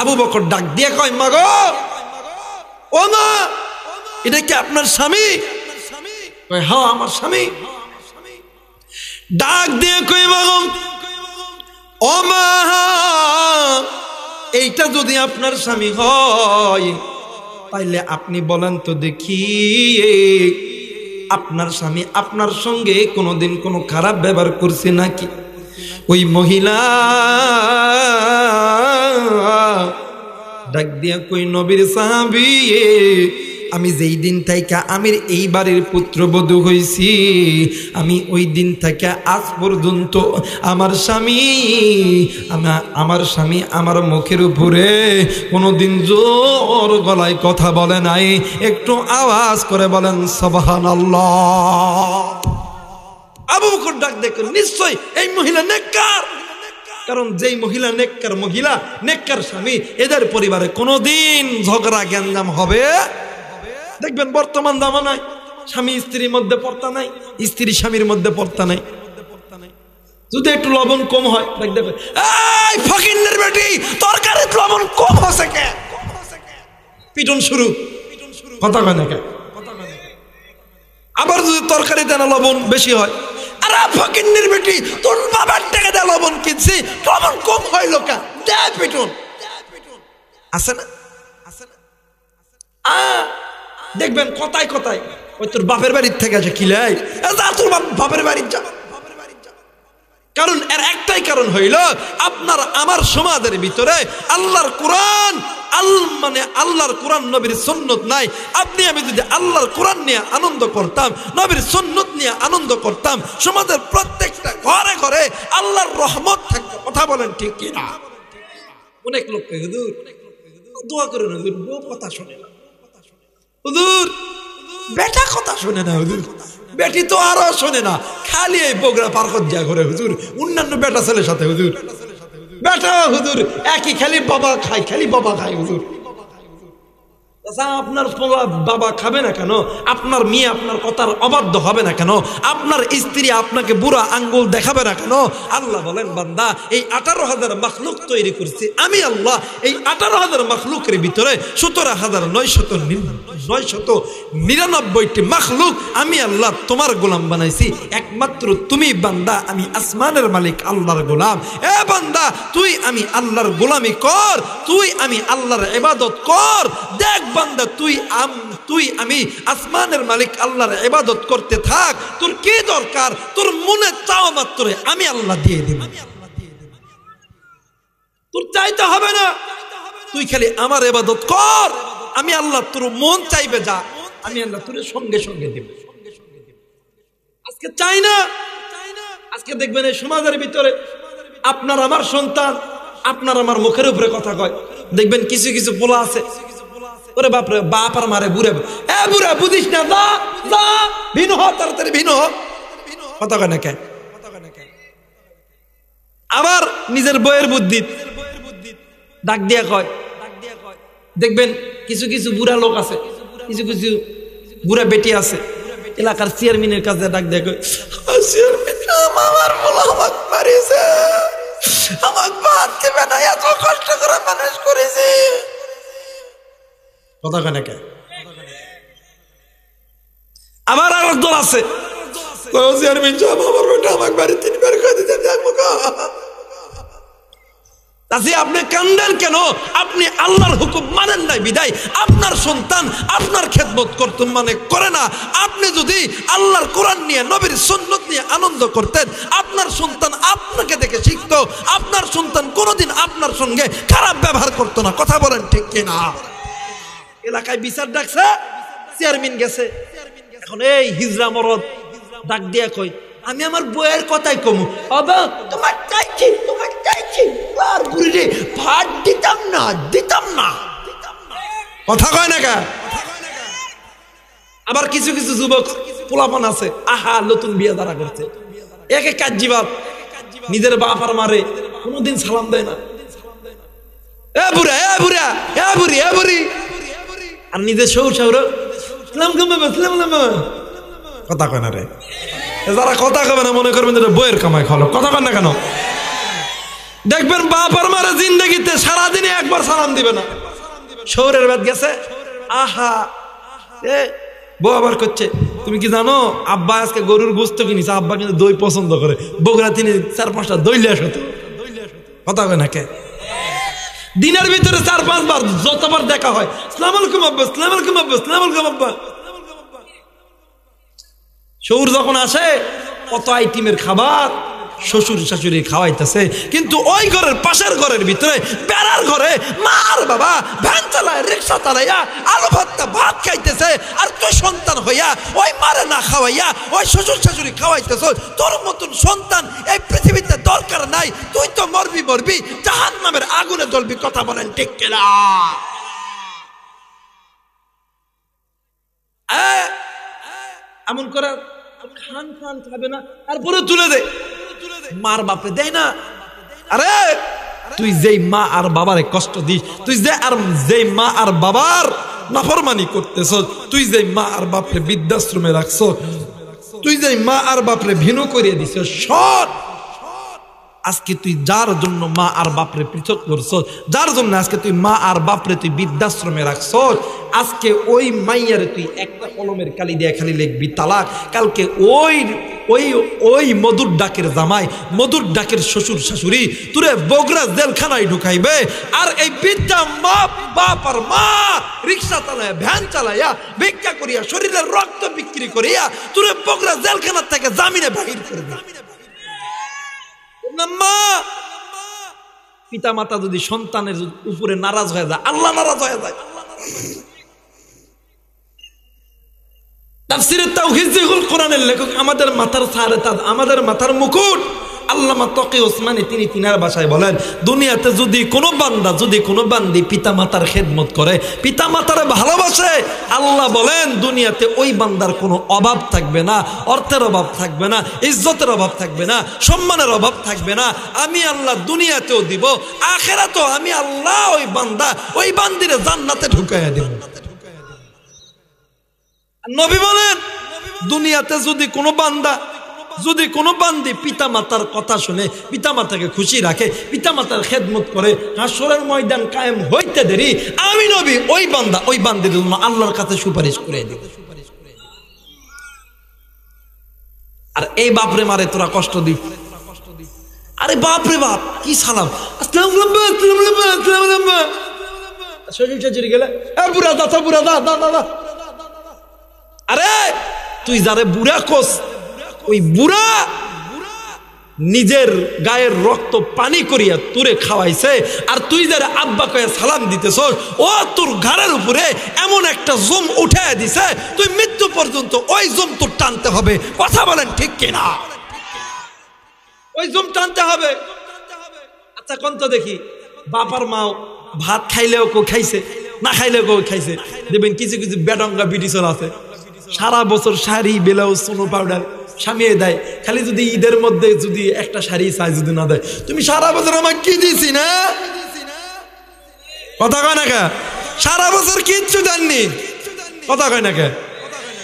Speaker 1: আবু বকর ডাক দিয়ে কয়, মা গো, ও মা, এটা কি আপনার স্বামী? কয়, হ্যাঁ, আমার স্বামী। ডাক দিয়ে কই, মা গো, ও মা, এইটা যদি আপনার স্বামী হয়, তাইলে আপনি বলেন তো দেখি, আপনার স্বামী আপনার সঙ্গে কোনোদিন কোনো খারাপ ব্যবহার করছে নাকি? ওই মহিলা ডাক দিয়া কই, নবীর সাহাবী, আমি যেই দিন থেকে আমির এই বাড়ির পুত্রবধূ হইছি, আমি ওই দিন থেকে আজ পর্যন্ত আমার স্বামী আমার মুখের উপরে কোনোদিন জোর গলায় কথা বলে নাই। একটু আওয়াজ করে বলেন সুবহানাল্লাহ। আবু বকর ডাক দেখো, নিশ্চয় এই মহিলা নেককার। কারণ যেই মহিলা নেককার স্বামী, এদের পরিবারে কোনোদিন ঝগড়া গ্যাঞ্জাম হবে। দেখবেন বর্তমান জামানায় স্বামী স্ত্রীর মধ্যে পর্দা নাই, স্ত্রী স্বামীর মধ্যে পর্দা নাই। যদি একটু লবণ কম হয়, দেখবে, এই ফকিন্নের বেটি, তরকারিতে লবণ কম হচ্ছে কে? পিটন শুরু, কথা কয় না কেন? আবার যদি তরকারিতে না লবণ বেশি হয়, আরে ফকিন্নির বেটি তোর বাবার টাকা দিয়ে লবণ কিনছি, লবণ কম হইল কেন? দেয় পিটন। আছে না? দেখবেন কথায় কথায় ওই তোর বাপের বাড়ির থেকে আছে কিলাই, যা তোর বাপের বাড়ির যা। কারণ এর একটাই কারণ হইল আপনার আমার সমাজের ভিতরে আল্লাহর কোরআন মানে আল্লাহর কোরআন নবীর সুন্নত নাই। আপনি আমি যদি আল্লাহর কোরআন নিয়ে আনন্দ করতাম, নবীর সুন্নত নিয়ে আনন্দ করতাম, সমাজের প্রত্যেকটা ঘরে ঘরে আল্লাহর রহমত থাকতো। কথা বলেন ঠিক কিনা? অনেক লোক হুজুর দোয়া করেন, হুজুর বউ কথা শোনে না, হুজুর বেটা কথা শোনে না, হুজুর বেটি তো আরো শোনে না, খালি এই বগুড়া পার্কত যা করে হুজুর অন্যান্য বেটা ছেলের সাথে। হুজুর বেটা হুজুর একই, খালি বাবা খায়, খালি বাবা খায়। হুজুর আপনার বাবা খাবে না কেন? আপনার মেয়ে আপনার কথার অবাধ্য হবে না কেন? আপনার স্ত্রী আপনাকে বুড়া আঙ্গুল দেখাবে না কেন? আল্লাহ বলেন বান্দা এই 18,000 মাখলুক তৈরি করছি আমি আল্লাহ। এই 18,000 মাখলুকের ভিতরে 17,999টি মাখলুক আমি আল্লাহ তোমার গোলাম বানাইছি। একমাত্র তুমি বান্দা আমি আসমানের মালিক আল্লাহর গোলাম। এ বান্দা তুই আমি আল্লাহর গোলামি কর, তুই আমি আল্লাহর ইবাদত কর। দেখ বান্দা তুই আমি আসমানের মালিক আল্লাহর ইবাদত করতে থাক। তোর কি দরকার? তোর মনে চাওয়া মাত্র আমি আল্লাহ দিয়ে দিব। তোর চাইতে হবে না, তুই খালি আমার ইবাদত কর। আমি আল্লাহ তোর মন চাইবে যা, আমি আল্লাহ তোর সঙ্গে সঙ্গে দেব। আজকে চাই না। আজকে দেখবেন এই সমাজের ভিতরে আপনার আমার সন্তান আপনার আমার মুখের উপরে কথা কয়। দেখবেন কিছু কিছু পোলা আছে, ওরে বাপরে বাপ আর মারে বুড়ে, এ বুড়া বুঝিস না, যা যা ভিন হ, তাড়াতাড়ি ভিন হ, কথা কয় না কেন? আবার নিজের বইয়ের বুদ্ধি ডাক দিয়া কয়। দেখবেন কিছু কিছু বুড়া লোক আছে, কিছু কিছু বুড়া বেটি আছে, এলাকার চেয়ারম্যানের কাছে ডাক দিয়া কয়, চেয়ারম্যান আমার বলা আমাকে মারিছে, আমাকে বাদ দেবে না, এত কষ্ট করে মানুষ করেছে, কথা কয় না কেন? আবার আর দল আছে, চেয়ারম্যান সাহেব আমার বেটা আমাকে বাড়ি 3 বার খাই দিতে দেখবো। আপনি কান্দেন কেন? আপনি আল্লাহর হুকুম মানেন নাই বিদায় আপনার সন্তান আপনার খেদমত করতে মানে করে না। আপনি যদি আল্লাহর কোরআন নিয়ে নবীর সুন্নত নিয়ে আনন্দ করতেন, আপনার সন্তান আপনাকে দেখে শিখতো, আপনার সন্তান কোনোদিন আপনার সঙ্গে খারাপ ব্যবহার করতো না। কথা বলেন ঠিক কিনা? এলাকায় বিচার ডাকছে, চেয়ারম্যান গেছে, এখন এই হিজরা মরদ ডাক দিয়া কই, আমি আমার বইয়ের কথাই কমু, তোমার চাইছি আর বুড়ি ভাত দিতাম না, কথা কয় না কে? আবার কিছু কিছু যুবক পোলাপন আছে, আহা নতুন বিয়ে দ্বারা করছে, একে কাজি বাপ, নিজের বাপ আর মারে, কোনোদিন সালাম দেয় না, এ বুড়া এ বুড়া এ বুড়ি এ বুড়ি, আর নিজের শৌর শৌর কথা কয় না রে। যারা কথা কবে না মনে করবেন বইয়ের কামাই খালো, কথা কন না কেন? দেখবেন বাপার মারে জিন্দগিতে সারাদিনে একবার সালাম দিবে না, শহরের বাদ গেছে, আহা এ বউ আবার করছে, তুমি কি জানো আব্বা আজকে গরুর গোস্ত কিনেছে, আব্বা কিন্তু দই পছন্দ করে, বগুড়া তিনি 4-5টা দই লিয়ে আসতো, কথা কয় না কে? দিনের ভিতরে 4-5 বার যতবার দেখা হয়, আসসালামু আলাইকুম আব্বা, আসসালামু আলাইকুম আব্বা, আসসালামু আলাইকুম আব্বা। শ্বশুর যখন আসে কত আইটেমের খাবার শ্বশুর শাশুড়ি খাওয়াইতেছে, কিন্তু ওই ঘরের পাশের ঘরের ভিতরে বেড়ার ঘরে মার বাবা ভ্যান চালায়, রিক্সা চালাইয়া আলু ভর্তা ভাত খাইতেছে, আর তুই সন্তান হইয়া ওই মারে না খাওয়াইয়া ওই শ্বশুর শাশুড়ি খাওয়াইতেছ। তোর মতন সন্তান এই পৃথিবীতে দরকার নাই, তুই তো মরবি জাহান্নামের আগুনে জ্বলবি। কথা বলেন ঠিক কিনা? এমন করে খান খাবে না, তারপরে তুলে দে, মার বাপে দেয় না। আরে তুই যেই মা আর বাবারে কষ্ট দিস, তুই যেই মা আর বাবার নাফরমানি করতেছ, তুই যেই মা আর বাপরে বৃদ্ধাশ্রমে রাখছ, তুই যেই মা আর বাপরে ভিন্ন করিয়ে দিছ, সৎ আজকে তুই যার জন্য মা আর বাপরে পৃথক করছ, যার জন্য আজকে তুই মা আর বাপরে তুই বৃদ্ধাশ্রমে রাখছ, আজকে ওই মাইয়ারে তুই একটা কলমের কালি দিয়ে খালি লিখবি তালাক, কালকে ওই ওই ওই মধুর ডাকের জামাই, মধুর ডাকের শ্বশুর শাশুড়ি তুরে বগরা জেলখানায় ঢুকাইবে। আর এই বৃদ্ধা মা বাপ আর মা রিক্সা চালায়া ভ্যান চালাইয়া ভিক্ষা করিয়া শরীরের রক্ত বিক্রি করিয়া তুরে বগরা জেলখানার থেকে জামিনে বাহির করবে। মা পিতা মাতা যদি সন্তানের উপরে নারাজ হয়ে যায়, আল্লাহ নারাজ হয়ে যায়। তাফসীরে তাওহীদুল কোরআনের লেখক আমাদের মাথার সারে তাজ, আমাদের মাথার মুকুট আল্লামা তকি ওসমানী তিনি তিনার ভাষায় বলেন, দুনিয়াতে যদি কোনো বান্দা যদি কোনো বান্দি পিতা মাতার খেদমত করে, পিতা মাতার ভালোবাসে, আল্লাহ বলেন দুনিয়াতে ওই বান্দার কোনো অভাব থাকবে না, অর্থের অভাব থাকবে না, ইজ্জতের অভাব থাকবে না, সম্মানের অভাব থাকবে না। আমি আল্লাহ দুনিয়াতেও দিব, আখিরাতেও আমি আল্লাহ ওই বান্দা ওই বান্দিরে জান্নাতে ঢুকাইয়া দেব। নবী বলেন দুনিয়াতে যদি কোনো বান্দা যদি কোনো বান্দি পিতা মাতার কথা শুনে, পিতা মাতাকে খুশি রাখে, পিতা মাতার খেদমত করে, হাসরের ময়দান কায়েম হইতে দেরি আমি নবী ওই বান্দা ওই বান্দির জন্য আল্লাহর কাছে সুপারিশ করে দেব। আর এই বাপরে মারে তোরা কষ্ট দিস, আরে বাপরে বাপ কি সালাম, আসসালামু আলাইকুম শরীর চাচুরি গেলে বুড়া দাদা বুড়া দাদা দাদা। আরে তুই যারে বুড়া কোস, ওই বুড়া নিজের গায়ের রক্ত পানি করিয়া তোরে খাওয়াইছে, আর তুই যারা আব্বা কয়ে সালাম দিতেছ, ও তোর ঘাড়ের উপরে এমন একটা জম উঠায় দিছে, তুই মৃত্যু পর্যন্ত ওই জম তোর টানতে হবে। কথা বলেন ঠিক কিনা? ওই জম টানতে হবে। আচ্ছা কোন তো দেখি বাপার মাও ভাত খাইলেও কেউ খাইছে, না খাইলেও কেউ খাইছে। দেখবেন কিছু কিছু বেডঙ্গা বিটিশন আছে, সারা বছর শাড়ি ব্লাউজ সোনো পাউডার সামিয়ে দেয়, খালি যদি ঈদের মধ্যে যদি একটা শাড়ি চাই যদি না দেয়, তুমি সারা বছর আমাকে কি দিছি না? কথা কয় না কে? সারা বছর কিচ্ছু দেননি, কথা কয় না কে?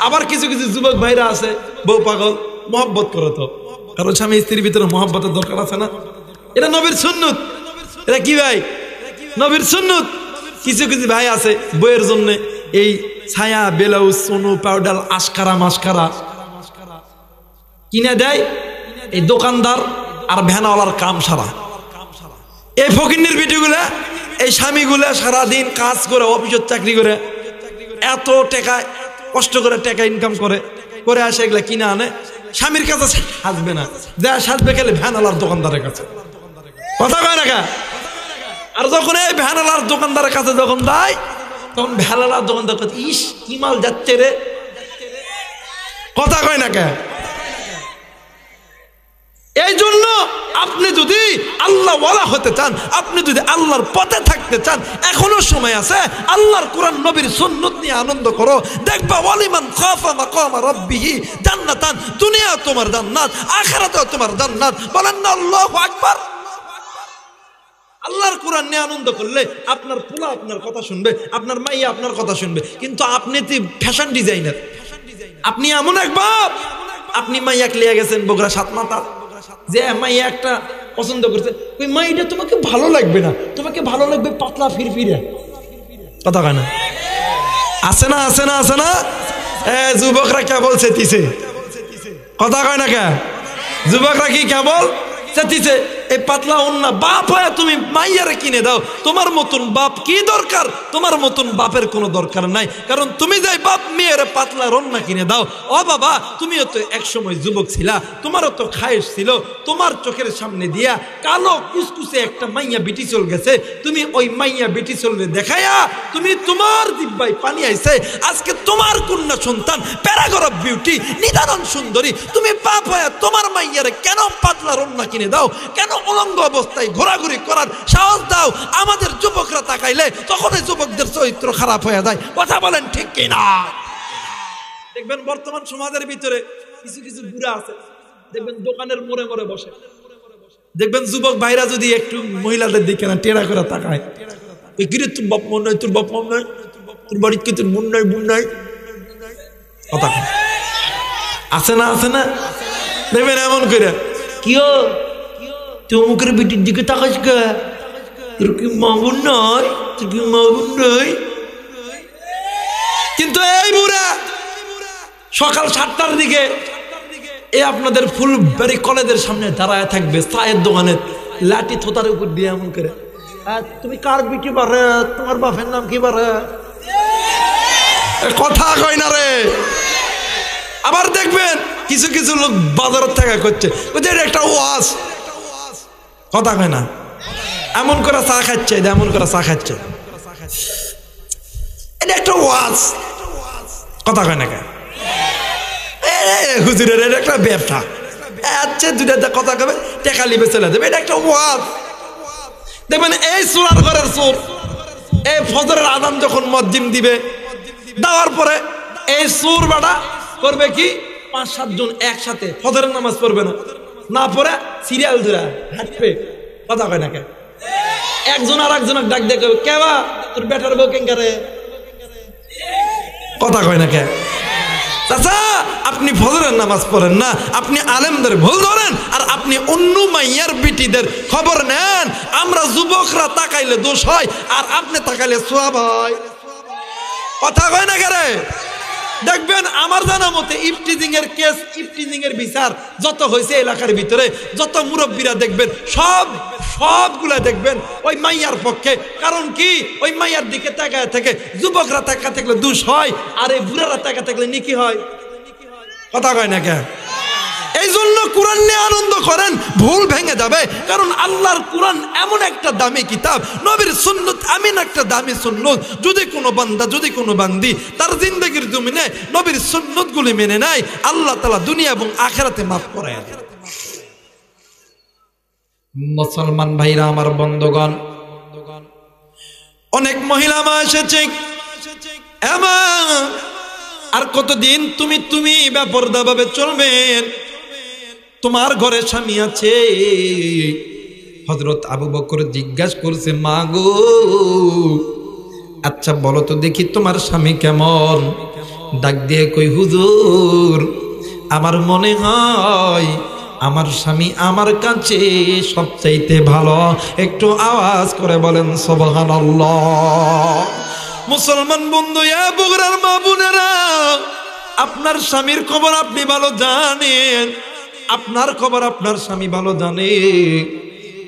Speaker 1: আবার কিছু কিছু যুবক ভাইরা আছে বউ পাগল, মহব্বত করো তো, কারণ স্বামী স্ত্রীর ভিতরে মহব্বতের দরকার আছে না? এটা নবীর সুন্নত। এটা কি ভাই? নবীর সুন্নত। কিছু কিছু ভাই আছে বইয়ের জন্য এই ছায়া ব্লাউজ সোনো পাউডার আশকারা মাস্কারা কিনে দেয়, এই দোকানদার আর ভ্যানওয়ালার কাম সারা। এই ফকিন্নির ভিডিওগুলা এই স্বামীগুলা সারাদিন কাজ করে অফিসের চাকরি করে এত টাকা কষ্ট করে টাকা ইনকাম করে করে আসে, এগুলা কিনে আনে, স্বামীর কাছে সাজবে না, যা সাজবে খেলে ভ্যানওয়ালার দোকানদারের কাছে। কথা কয় না কা? আর যখন এই ভ্যানওয়ালার দোকানদারের কাছে যখন দেয়, তখন ভ্যানওয়ালার দোকানদার কাছে ইস কি মাল যাচ্ছে রে। কথা কয় না কে? এই জন্য আপনি যদি আল্লাহ ওয়ালা হতে চান, আপনি যদি আল্লাহর পথে থাকতে চান, এখনো সময় আছে। আল্লাহর কোরআন নবীর সুন্নাত নিয়ে আনন্দ করো, দেখবা ওয়ালিমান খাফা মাকাম রাব্বিহি জান্নাতান, দুনিয়া তোমার জান্নাত, আখিরাতেও তোমার জান্নাত। বলেন না আল্লাহু আকবার। আল্লাহর কোরআন নিয়ে আনন্দ করলে আপনার পোলা আপনার কথা শুনবে, আপনার মাইয়া আপনার কথা শুনবে। কিন্তু আপনি তো ফ্যাশন ডিজাইনার, আপনি এমন এক বাপ, আপনি মাইয়াকে লিয়ে গেছেন বগুড়া সাত মাথা, যে মাইয়া একটা পছন্দ করছে, ওই মাইটা তোমাকে ভালো লাগবে না, তোমাকে ভালো লাগবে পাতলা ফিরফিরে। কথা কয় না? আছে না আছে না আছে না? যুবকরা কে বলছে তিসে? কথা কয় না কে? যুবকরা কি কেবল চেতিছে? এই পাতলা ওন্না বাপ হয় তুমি মাইয়ারে কিনে দাও, তোমার মতন বাপ কি দরকার? তোমার মতন বাপের কোনো দরকার নাই, কারণ তুমি যাই বাপ মেয়ের পাতলা রন্না কিনে দাও। ও বাবা, তুমিও তো একসময় যুবক ছিলা, তোমারও তো খায়েশ ছিল, তোমার চোখের সামনে দিয়া কালো কুসকুসে একটা মাইয়া বিটি চল গেছে, তুমি ওই মাইয়া বিটি চলবে দেখায়া তুমি তোমার দিব্যাই পানি আইছে, আজকে তোমার কন্যা সন্তান প্যারাগরফ বিউটি নিদারুণ সুন্দরী, তুমি বাপ হয় তোমার মাইয়ারে কেন পাতলা রন্না কিনে দাও? কেন উলঙ্গ অবস্থায় ঘোরাঘুরি করার সাহস দাও? আমাদের যুবকরা তাকাইলে তখনই যুবকদের চরিত্র খারাপ হয়ে যায়। কথা বলেন ঠিক কিনা? দেখবেন বর্তমান সমাজের ভিতরে কিছু কিছু বুড়া আছে, দেখবেন দোকানের মোড়ে মোড়ে বসে, দেখবেন যুবক ভাইরা যদি একটু মহিলাদের দিকে না টেরা করে তাকায়, কিরে তোর বাপ মন নয়, তোর বাপ মন নয়, তোর বাড়ির কি তোর মন নয় বোন নয়? কথা আছে না আছে না? দেখবেন এমন করে, কিও তুই অমুকের বেটির দিকে তাকাস গে, তোর কি মা বোন নয়? তোর কি মা বোন নয়? কিন্তু এই বুড়া সকাল 7টার দিকে এই আপনাদের ফুলবাড়ি কলেজের সামনে দাঁড়ায় থাকবে, চায়ের দোকানে লাঠি থোতার উপর দিয়ে এমন করে, তুমি কার বিটি বারে, তোমার বাপের নাম কি বারে? কথা কয় না রে। আবার দেখবেন কিছু কিছু লোক বাজারের থেকে করছে, এটা একটা ওয়াজ, কথা কয় না, এমন করে চা খাচ্ছে, এমন করে চা খাচ্ছে, এটা একটা ওয়াজ, কথা কয় না কেন? হুজুরের এটা একটা ব্যবসা, আচ্ছা দুটা কথা কবে টেকা লিবে চলে যাবে, এটা একটা ওয়াজ। দেখবেন এই চোরার ঘরের চোর এই ফজরের আযান যখন মসজিদ দিবে, দেওয়ার পরে এই চোর বাড়া করবে কি 5-7 জন একসাথে ফজরের নামাজ পড়বে না, না পড়ে সিরিয়াল ধরে হাঁটবে, কথা কয় না কে? একজন আর একজনের ডাক দেখে, কেবা তোর বেটার বউ কেঙ্গারে, কথা কয় না কে? চাচা আপনি ফজরের নামাজ পড়েন না, আপনি আলেমদের ভুল ধরেন আর আপনি অন্য মাইয়ার বিটিদের খবর নেন। আমরা যুবকরা তাকাইলে দোষ হয় আর আপনি তাকাইলে সওয়াব হয়, কথা কয় না কে? দেখবেন আমার জানা মতে ইফটিজিং এর কেস, ইফটিজিং এর বিচার যত হয়েছে এলাকার ভিতরে, যত মুরব্বীরা দেখবেন সবগুলা দেখবেন ওই মাইয়ার পক্ষে। কারণ কি, ওই মাইয়ার দিকে তাকায় থেকে যুবকরা তাকা থাকলে দোষ হয় আর এই বুড়ারা তাকা থাকলে নেকি হয়, কথা কয় না কে? এই জন্য কোরআন নিয়ে আনন্দ করেন, ভুল ভেঙে যাবে। কারণ আল্লাহর কোরআন এমন একটা দামি কিতাব, নবীর সুন্নত এমন একটা দামি সুন্নত, যদি কোনো বান্দা, যদি কোনো বান্দি তার জিন্দেগির জমিনে নবীর সুন্নত গুলি মেনে নেয়, আল্লাহ তাআলা দুনিয়া এবং আখিরাতে মাফ করায় দেয়। মুসলমান ভাইরা আমার, বন্ধুগণ, অনেক মহিলা মা এসেছে, আর কতদিন তুমি বেপরদা ভাবে চলবেন? তোমার ঘরে স্বামী আছে। হযরত আবু বকর জিজ্ঞাসা করছে, মা গো আচ্ছা বলো তো দেখি তোমার স্বামী কেমন? ডাক দিয়ে কই, হুজুর আমার মনে হয় আমার স্বামী আমার কাছে সবচাইতে ভালো। একটু আওয়াজ করে বলেন সুবহানাল্লাহ। মুসলমান বন্ধু, বগুড়ার মা বোনেরা, আপনার স্বামীর খবর আপনি ভালো জানেন, আপনার খবর আপনার স্বামী ভালো জানে।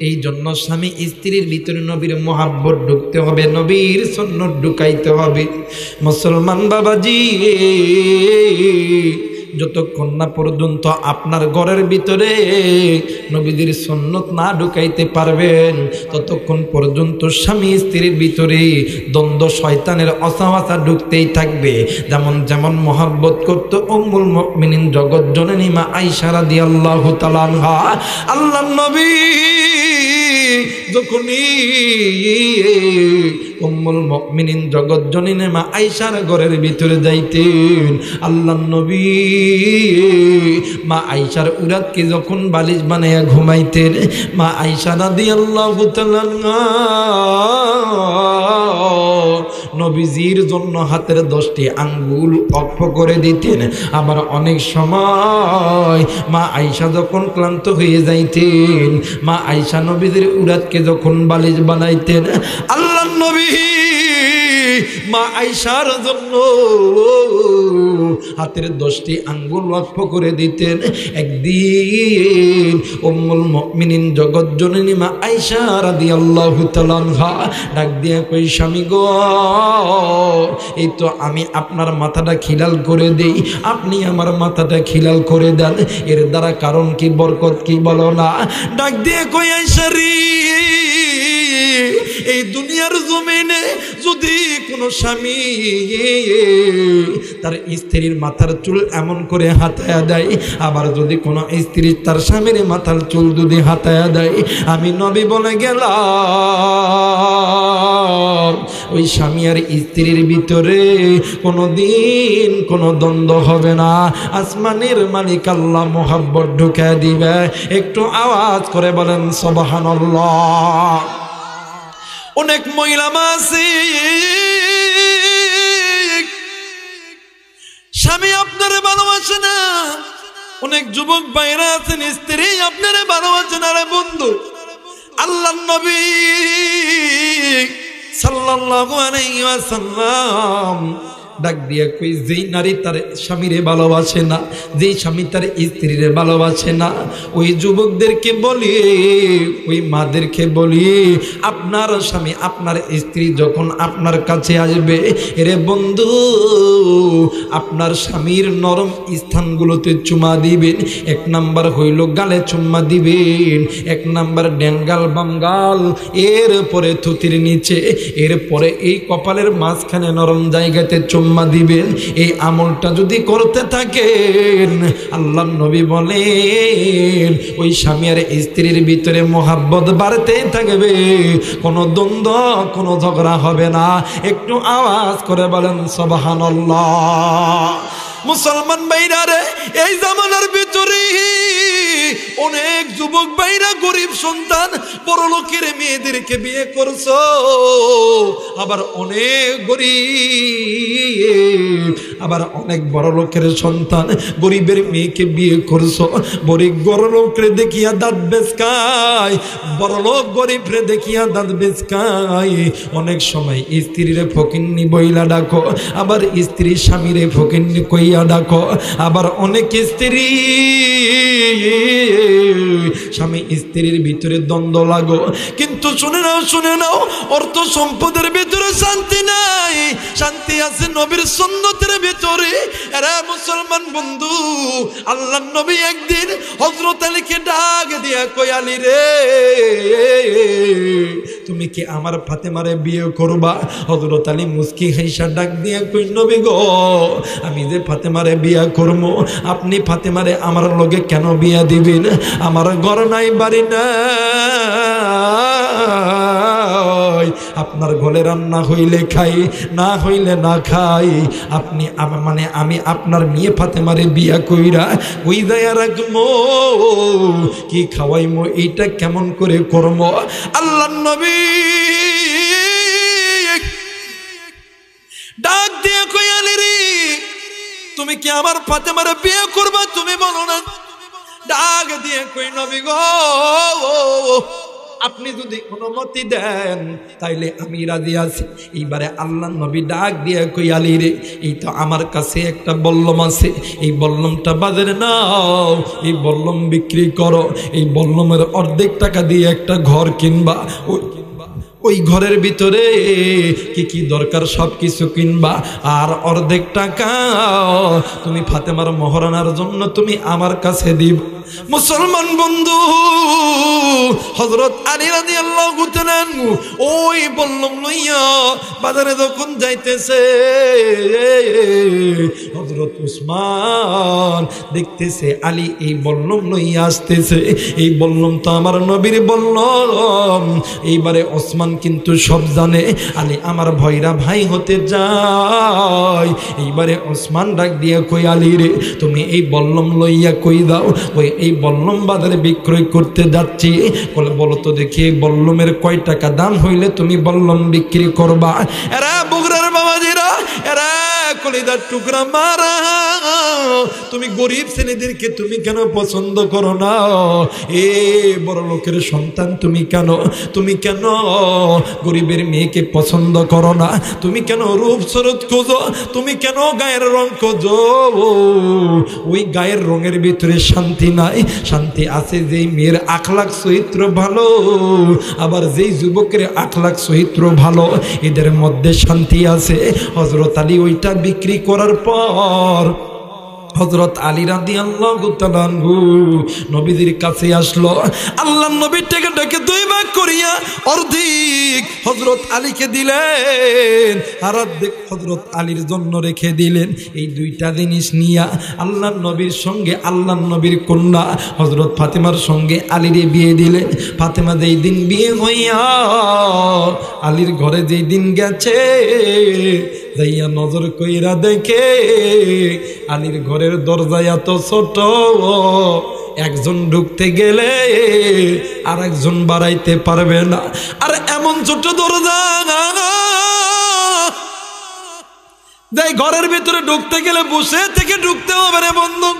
Speaker 1: এই জন্য স্বামী স্ত্রীর ভিতরে নবীর মোহাব্বত ঢুকতে হবে, নবীর সুন্নাত ঢুকাইতে হবে। মুসলমান বাবাজি, যতক্ষণ না পর্যন্ত আপনার ঘরের ভিতরে নবীদের সুন্নাত না ঢুকাইতে পারবেন, ততক্ষণ পর্যন্ত স্বামী স্ত্রীর ভিতরে দ্বন্দ্ব, শয়তানের অসাওয়াসা ঢুকতেই থাকবে। যেমন যেমন মোহাব্বত করত উম্মুল মুমিনিন জগৎ জননী মা আয়েশা রাদিয়াল্লাহু তাআলা আনহা। আল্লাহর নবী যখনই উম্মুল মুমিনিন জগৎ জননী মা আয়েশার ঘরের ভিতরে যাইতেন, আল্লাহর নবী মা আয়েশার উরাতকে যখন বালিশ বানাইয়া ঘুমাইতেন, মা আয়েশা রাদিয়াল্লাহু তাআলা নবীজির জন্য হাতের 10টি আঙ্গুল অক্ষ করে দিতেন। আবার অনেক সময় মা আয়েশা যখন ক্লান্ত হয়ে যাইতেন, মা আয়েশা নবীজির উরাতকে যখন বালিশ বানাইতেন, আল্লাহর নবী মা আয়েশার জন্য হাতের 10টি আঙ্গুল ওয়াকফ করে দিতেন। একদিন উম্মুল মুমিনিন জগৎ জননী মা আয়েশা রাদিয়াল্লাহু তাআলা আনহা ডাক দিয়ে কই, স্বামী গো, এই তো আমি আপনার মাথাটা খিলাল করে দেই, আপনি আমার মাথাটা খিলাল করে দেন, এর দ্বারা কারণ কি, বরকত কি বলো না? ডাক দিয়ে কই, আয়েশা রে, এই দুনিয়ার জমিনে যদি কোনো স্বামী তার স্ত্রীর মাথার চুল এমন করে হাতায়া দেয়, আবার যদি কোনো স্ত্রী তার স্বামীর মাথার চুল যদি হাতায়া দেয়, আমি নবী বলে গেলাম ওই স্বামী আর স্ত্রীর ভিতরে কোনোদিন কোনো দ্বন্দ্ব হবে না। আসমানের মালিক আল্লাহ মোহাব্বত ঢুকায় দিবে। একটু আওয়াজ করে বলেন সুবহানাল্লাহ। অনেক মহিলা আছে, স্বামী আপনারে ভালোবাসে না। অনেক যুবক ভাইরা আছেন, স্ত্রী আপনারে ভালোবাসে না। রে বন্ধু, আল্লাহর নবী সাল্লাল্লাহু আলাইহি ওয়াসাল্লাম ডাক দিয়া কই, যেই নারী তার স্বামীরে ভালোবাসে না, যেই স্বামী তার স্ত্রীরে ভালোবাসে না, ওই যুবকদেরকে বলি, ওই মাদেরকে বলি, আপনার স্বামী আপনার স্ত্রী যখন আপনার কাছে আসবে, এরে বন্ধু আপনার স্বামীর নরম স্থানগুলোতে চুমা দিবেন। 1 নাম্বার হইল গালে চুম্মা দিবেন, 1 নাম্বার ড্যাঙ্গাল বামগাল, এরপরে থুতির নিচে, এরপরে এই কপালের মাঝখানে নরম জায়গাতে চুম্মা দিবেন। এই আমলটা যদি করতে থাকেন, আল্লাহ নবী বলেন ওই স্বামী আর স্ত্রীর ভিতরে মহাব্বত বাড়তে থাকবে, কোনো দ্বন্দ্ব কোনো ঝগড়া হবে না। একটু আওয়াজ করে বলেন সুবহানাল্লাহ। মুসলমান ভাইরা রে, এই জামানার ভিতরে অনেক যুবক ভাইরা গরিব সন্তান বড় লোকের মেয়েদেরকে বিয়ে করছো, আবার অনেক গরিব, আবার অনেক বড় লোকের সন্তান গরিবের মেয়েকে বিয়ে করছো। বড় লোকরে দেখিয়া দাঁত বেচকায়, বড় লোক গরিবরে দেখিয়া দাঁত বেচকায়। অনেক সময় স্ত্রীরে ফকিন্নি বইলা ডাকো, আবার স্ত্রী স্বামীরে ফকিন্নি কইয়া ডাকো, আবার অনেক স্ত্রী স্বামী স্ত্রীর ভিতরে দ্বন্দ্ব লাগো। কিন্তু শুনে নাও অর্থ সম্পদের ভিতরে শান্তি নাই, শান্তি আছে নবীর সুন্নতের ভিতরে। এরা মুসলমান বন্ধু, আল্লাহর নবী একদিন হযরত আলীকে ডাক দিয়া কই, আলী রে তুমি কি আমার ফাতেমারে বিয়ে করবা? হযরত আলী মুস্কি হাইসা ডাক দিয়া কই, নবী গো আমি যে ফাতেমারে বিয়ে করব, আপনি ফাতেমারে আমার লগে কেন বিয়া দিবেন? আমার ঘর নাই বাড়ি নাই, আপনার ঘরে রান্না হইলে খাই, না হইলে না খাই। আপনি মানে আমি আপনার মেয়ে ফাতেমারে বিয়া কইরা ওই দায়া রাখবো, কি খাওয়াইমো, এইটা কেমন করে করবো? আল্লাহর নবী ডাক দিয়ে কই, আলী রে তুমি কি আমার ফাতেমারে বিয়ে করবা? তুমি বলো না। ডাক দিয়ে কই, নবী গো আপনি যদি অনুমতি দেন তাইলে আমি রাজি আছি। এইবারে আল্লাহ নবী ডাক দিয়ে কই, আলী রে এই তো আমার কাছে একটা বল্লম আছে, এই বল্লমটা বাজারে নাও, এই বল্লম বিক্রি করো, এই বল্লমের অর্ধেক টাকা দিয়ে একটা ঘর কিনবা, ওই ঘরের ভিতরে কি কি দরকার সব কিছু কিনবা, আর অর্ধেক টাকা তুমি ফাতেমার মহরানার জন্য তুমি আমার কাছে দিব। মুসলমান বন্ধু, হযরত আলী রাদিয়াল্লাহু তাআলা ওই বল্লম লইয়া বাজারে যখন যাইতেছে, হযরত উসমান দেখতেছে আলী এই বল্লম লইয়া আসতেছে, এই বল্লম তো আমার নবীর বল্লম। এইবারে ওসমান কিন্তু সব জানে, আলী আমার ভয়রা ভাই হতে যায়। এইবারে ওসমান ডাক দিয়া কই, আলী রে তুমি এই বল্লম লইয়া কই দাও, ওই এই বল্লম বাজারে বিক্রয় করতে যাচ্ছি। বলো তো দেখি এই বল্লমের কয় টাকা দাম হইলে তুমি বল্লম বিক্রি করবা? এরা বগুড়ার বাবাজিরা, এরা কলিদার টুকরা মারা, তুমি গরিব ছেলেদেরকে তুমি কেন পছন্দ করো না? এ বড় লোকের সন্তান তুমি কেন গরিবের মেয়েকে পছন্দ করো না? তুমি কেন রূপ শরৎ খোঁজো? তুমি কেন গায়ের রং খোঁজো? ওই গায়ের রঙের ভিতরে শান্তি নাই, শান্তি আছে যেই মেয়ের আখলাক চরিত্র ভালো, আবার যেই যুবকের আখলাক চরিত্র ভালো, এদের মধ্যে শান্তি আছে। হযরত আলী ওইটা বিক্রি করার পর হযরত আলী রাদিয়াল্লাহু তাআলা নবীজির কাছে আসলো। আল্লাহর নবী থেকে ডেকে 2 ভাগ করিয়া অর্ধেক হযরত আলীকে দিলেন, আর অর্ধেক হযরত আলীর জন্য রেখে দিলেন। এই 2টা জিনিস নিয়া আল্লাহর নবীর সঙ্গে আল্লাহর নবীর কন্যা হযরত ফাতেমার সঙ্গে আলীর বিয়ে দিলেন। ফাতেমা যেই দিন বিয়ে হইয়া আলীর ঘরে যেই দিন গেছে, যাইয়া নজর কইরা দেখে আলীর ঘরের দরজা এত ছোট, একজন ঢুকতে গেলে আর একজন বাড়াইতে পারবে না। আর এমন ছোট দরজা যাই ঘরের ভিতরে ঢুকতে গেলে বসে থেকে ঢুকতে হবে রে বন্ধু।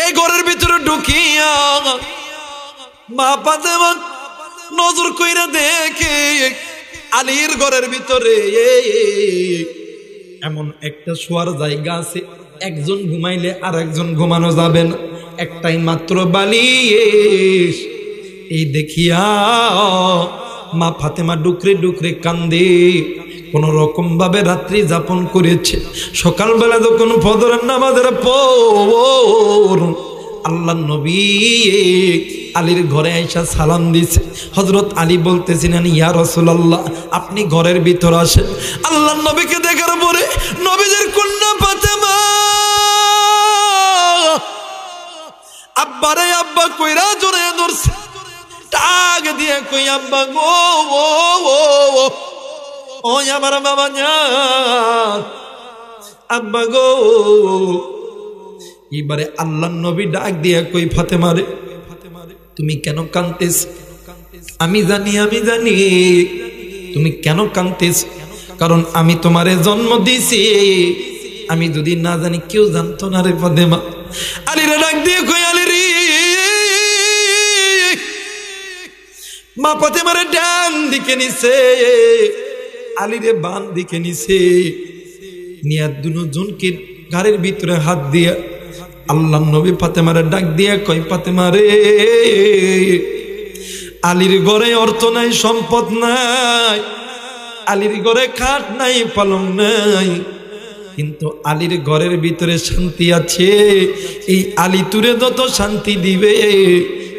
Speaker 1: এই ঘরের ভিতরে ঢুকিয়া মা ফাতেমা নজর কইরা দেখে আলীর ঘরের ভিতরে এমন একটা শোয়ার জায়গা আছে, একজন ঘুমাইলে আর একজন ঘুমানো যাবে না, একটাই মাত্র বালিশ। এই দেখিয়া মা ফাতেমা ডুকরে ডুকরে কান্দে। কোন রকম ভাবে রাত্রি যাপন করেছে। সকালবেলা যখন ফজরের নামাজের পর আল্লাহ নবী আলীর ঘরে আইসা সালাম দিছে। হযরত আলী বলতেছিলেন, ইয়া রাসূলুল্লাহ, আপনি ঘরের ভিতর আসেন। আল্লাহ নবীকে দেখার পরে নবীজির কন্যা ফাতেমা আব্বারে আব্বা কইরা জোরে ধরছে, টাক দিয়ে কই, আব্বা গো, ও আমার বাবা জান, আব্বা গো। এবারে আল্লাহ নবী ডাক দিয়া কই, ফাতেমা রে, তুমি কেন কাঁদতেছ? আমি জানি তুমি কেন কাঁদতেছ, কারণ আমি তোমারে জন্ম দিছি। আমি যদি না জানি কেউ জানতো না রে ফাতেমা। আলীরে ডাক দিয়ে কই, আলী রে, মা ফাতেমারে ডান দিকে নিছে, আলীরে বাম দিকে নিছে, নিয়া দুজনকে ঘরের ভিতরে হাত দিয়া আল্লাহ নবী ফাতেমারে ডাক দিয়া কই, ফাতেমা রে, আলীর ঘরে অর্থ নাই, সম্পদ নাই, আলীর ঘরে খাট নাই, পালং নাই, কিন্তু আলীর ঘরের ভিতরে শান্তি আছে। এই আলী তুরে যত শান্তি দিবে,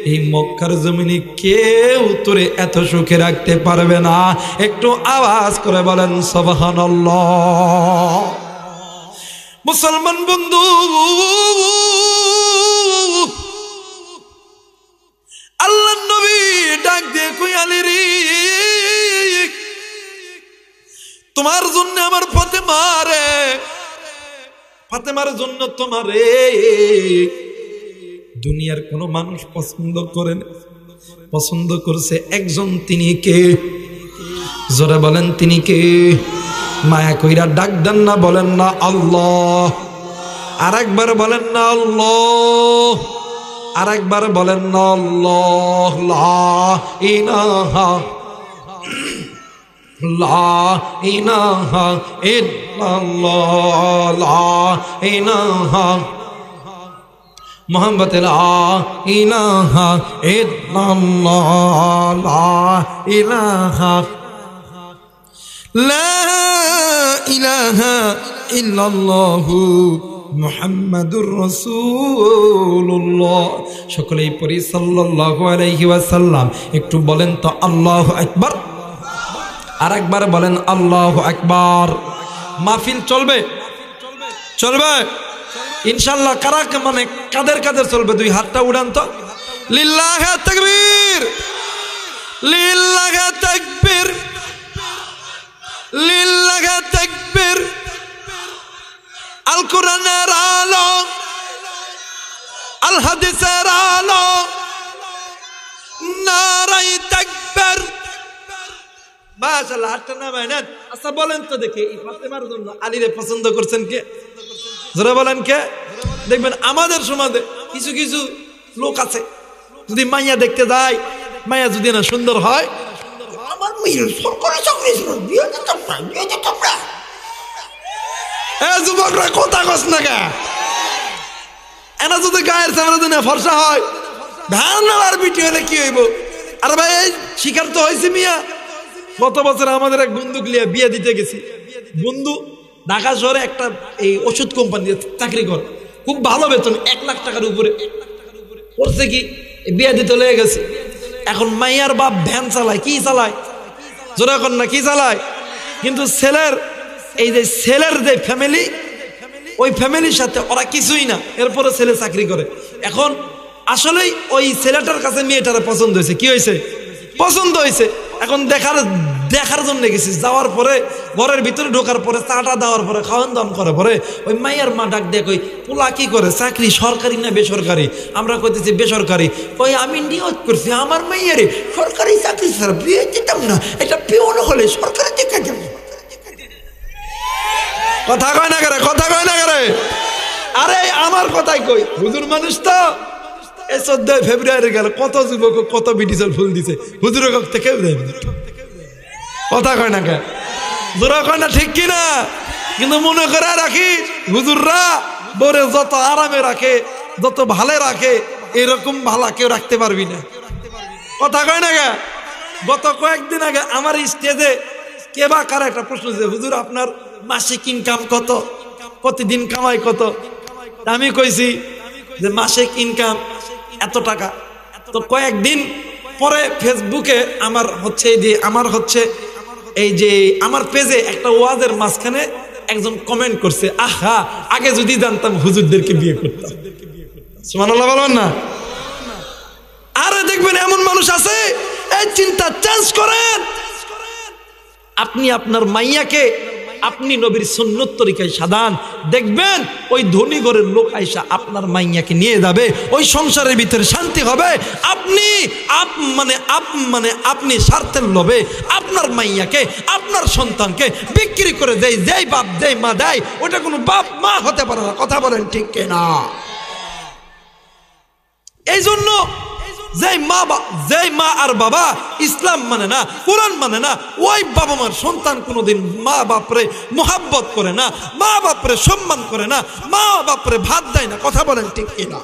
Speaker 1: এই মক্কার জমিনে কেউ তোরে এত সুখে রাখতে পারবে না। একটু আওয়াজ করে বলেন সুবহানাল্লাহ। মুসলমান বন্ধু, আল্লাহ নবী ডাক দিয়ে কই, আলী রে, তোমার জন্য আমার ফাতেমার জন্য তোমারে দুনিয়ার কোন মানুষ পছন্দ করে না, পছন্দ করছে একজন, তিনি কে? জোরে বলেন, তিনি কে? মায়া কইরা ডাক দেন না, বলেন না আল্লাহ। আর একবার বলেন না আল্লাহ, আর একবার বলেন না আল্লাহ। লা ইলাহা ইল্লাল্লাহ, লা ইলাহা মুহাম্মদ, লা ইলাহা ইল্লাল্লাহ, লা ইলাহা, লা ইলাহা ইল্লাল্লাহু মুহাম্মাদুর রাসূলুল্লাহ। সকলেই পড়ি সাল্লাল্লাহু আলাইহি ওয়াসাল্লাম। একটু বলেন তো আল্লাহু আকবার। আর একবার বলেন আল্লাহু আকবার। মাহফিল চলবে, চলবে ইনশাআল্লাহ। কারা মানে কাদের কাদের চলবে? দুই হাতটা উড়ান তো। লিল্লাহি তাকবীর, লিল্লাহি তাকবীর, লিল্লাহি তাকবীর। আল কোরআনের আলো, আল হাদিসের আলো, নারায়ে তাকবীর। মাশাআল্লাহ, হাতটা নামায় নেন। আচ্ছা বলেন তো দেখি, এই ফাতেমার জন্য আলীরে পছন্দ করছেন কে? জোরে বলেন কে? দেখবেন আমাদের সমাজে কিছু কিছু লোক আছে, যদি মাইয়া দেখতে যায়, মাইয়া যদি না সুন্দর হয়, আমার মেয়ের সরকারি চাকরি ছিল, বিয়ে দিতাম না, বিয়ে দিতাম না। এ যুবকরা কথা কস না কে? এনা যদি গায়ের চামড়া দিনে ফর্সা হয়, ধান আর বিটি হলে কি হইব? আর ভাই শিকার তো হয়েছে মিয়া। গত বছর আমাদের এক বন্ধু লিয়া বিয়ে দিতে গেছি। বন্ধু ঢাকা শহরে একটা এই ওষুধ কোম্পানিতে চাকরি করে, খুব ভালো বেতন, 1 লাখ টাকার উপরে। করছে কি, বিয়ে দিতে লেগে গেছে। এখন মাইয়ার বাপ ভ্যান চালায়, কি চালায়? জোরে এখন না, কি চালায়? কিন্তু ছেলের এই যে ছেলের যে ফ্যামিলি, ওই ফ্যামিলির সাথে ওরা কিছুই না, এরপরে ছেলে চাকরি করে। এখন আসলেই ওই ছেলেটার কাছে মেয়েটার পছন্দ হয়েছে। কি হয়েছে? পছন্দ হয়েছে। এখন দেখার জন্য গেছি। যাওয়ার পরে ঘরের ভিতরে ঢোকার পরে চাটা দেওয়ার পরে খাওয়ান দাওয়ান করার পরে ওই মাইয়ার মা ডাক দিয়ে কই, পোলা কি করে, চাকরি সরকারি না বেসরকারি? আমরা কইতেছি বেসরকারি। কই আমি নিয়ত করছি আমার মাইয়ারে সরকারি চাকরি ছাড়া বিয়ে দিতাম না, এটা পিওন হলে সরকারি দেখা যাবে। কথা কয় না করে, কথা কয় না করে। আরে আমার কথাই কই, হুজুর মানুষ তো, এই 14 ফেব্রুয়ারি গেল, কত যুবক কত ব্রিটিশের ফুল দিছে, হুজুরের কাছ থেকে দেয় কথা কয় না কে জোরা কয় না ঠিক কিনা? কিন্তু মনে করে রাখি হুজুররা বরে যত আরামে রাখে, যত ভালো রাখে, এরকম ভালা কেউ রাখতে পারবি না কথা কয় না কে? গত কয়েকদিন আগে আমার স্টেজে কে বা কার একটা প্রশ্ন দিয়েছে, হুজুর আপনার মাসিক ইনকাম কত, প্রতিদিন কামাই কত? আমি কইছি যে মাসিক ইনকাম এত টাকা। তো কয়েকদিন পরে ফেসবুকে এই যে আমার পেজে একটা ওয়াজের মাঝখানে একজন কমেন্ট করছে, আহা আগে যদি জানতাম হুজুরদেরকে বিয়ে করতাম। সুবহানাল্লাহ বলবেন না? আরে দেখবেন এমন মানুষ আছে, এই চিন্তা চেঞ্জ করেন। আপনি আপনার মাইয়াকে আপনি নবীর সুন্নত তরিকায় সাধান, দেখবেন ওই ধনী ঘরের লোক আইসা আপনার মাইয়াকে নিয়ে যাবে, ওই সংসারের ভিতরে শান্তি হবে। আপনি স্বার্থের লোভে আপনার মাইয়াকে, আপনার সন্তানকে বিক্রি করে দেয়, যেই বাপ যেই মা দেয়, ওটা কোনো বাপ মা হতে পারে না। কথা বলেন ঠিক কিনা? এই জন্য যেই মা আর বাবা ইসলাম মানে না, কোরআন মানে না, ওই বাবা মার সন্তান কোনোদিন মা বাপরে মোহাব্বত করে না, মা বাপরে সম্মান করে না, মা বাপরে ভাত দেয় না। কথা বলেন ঠিক কিনা?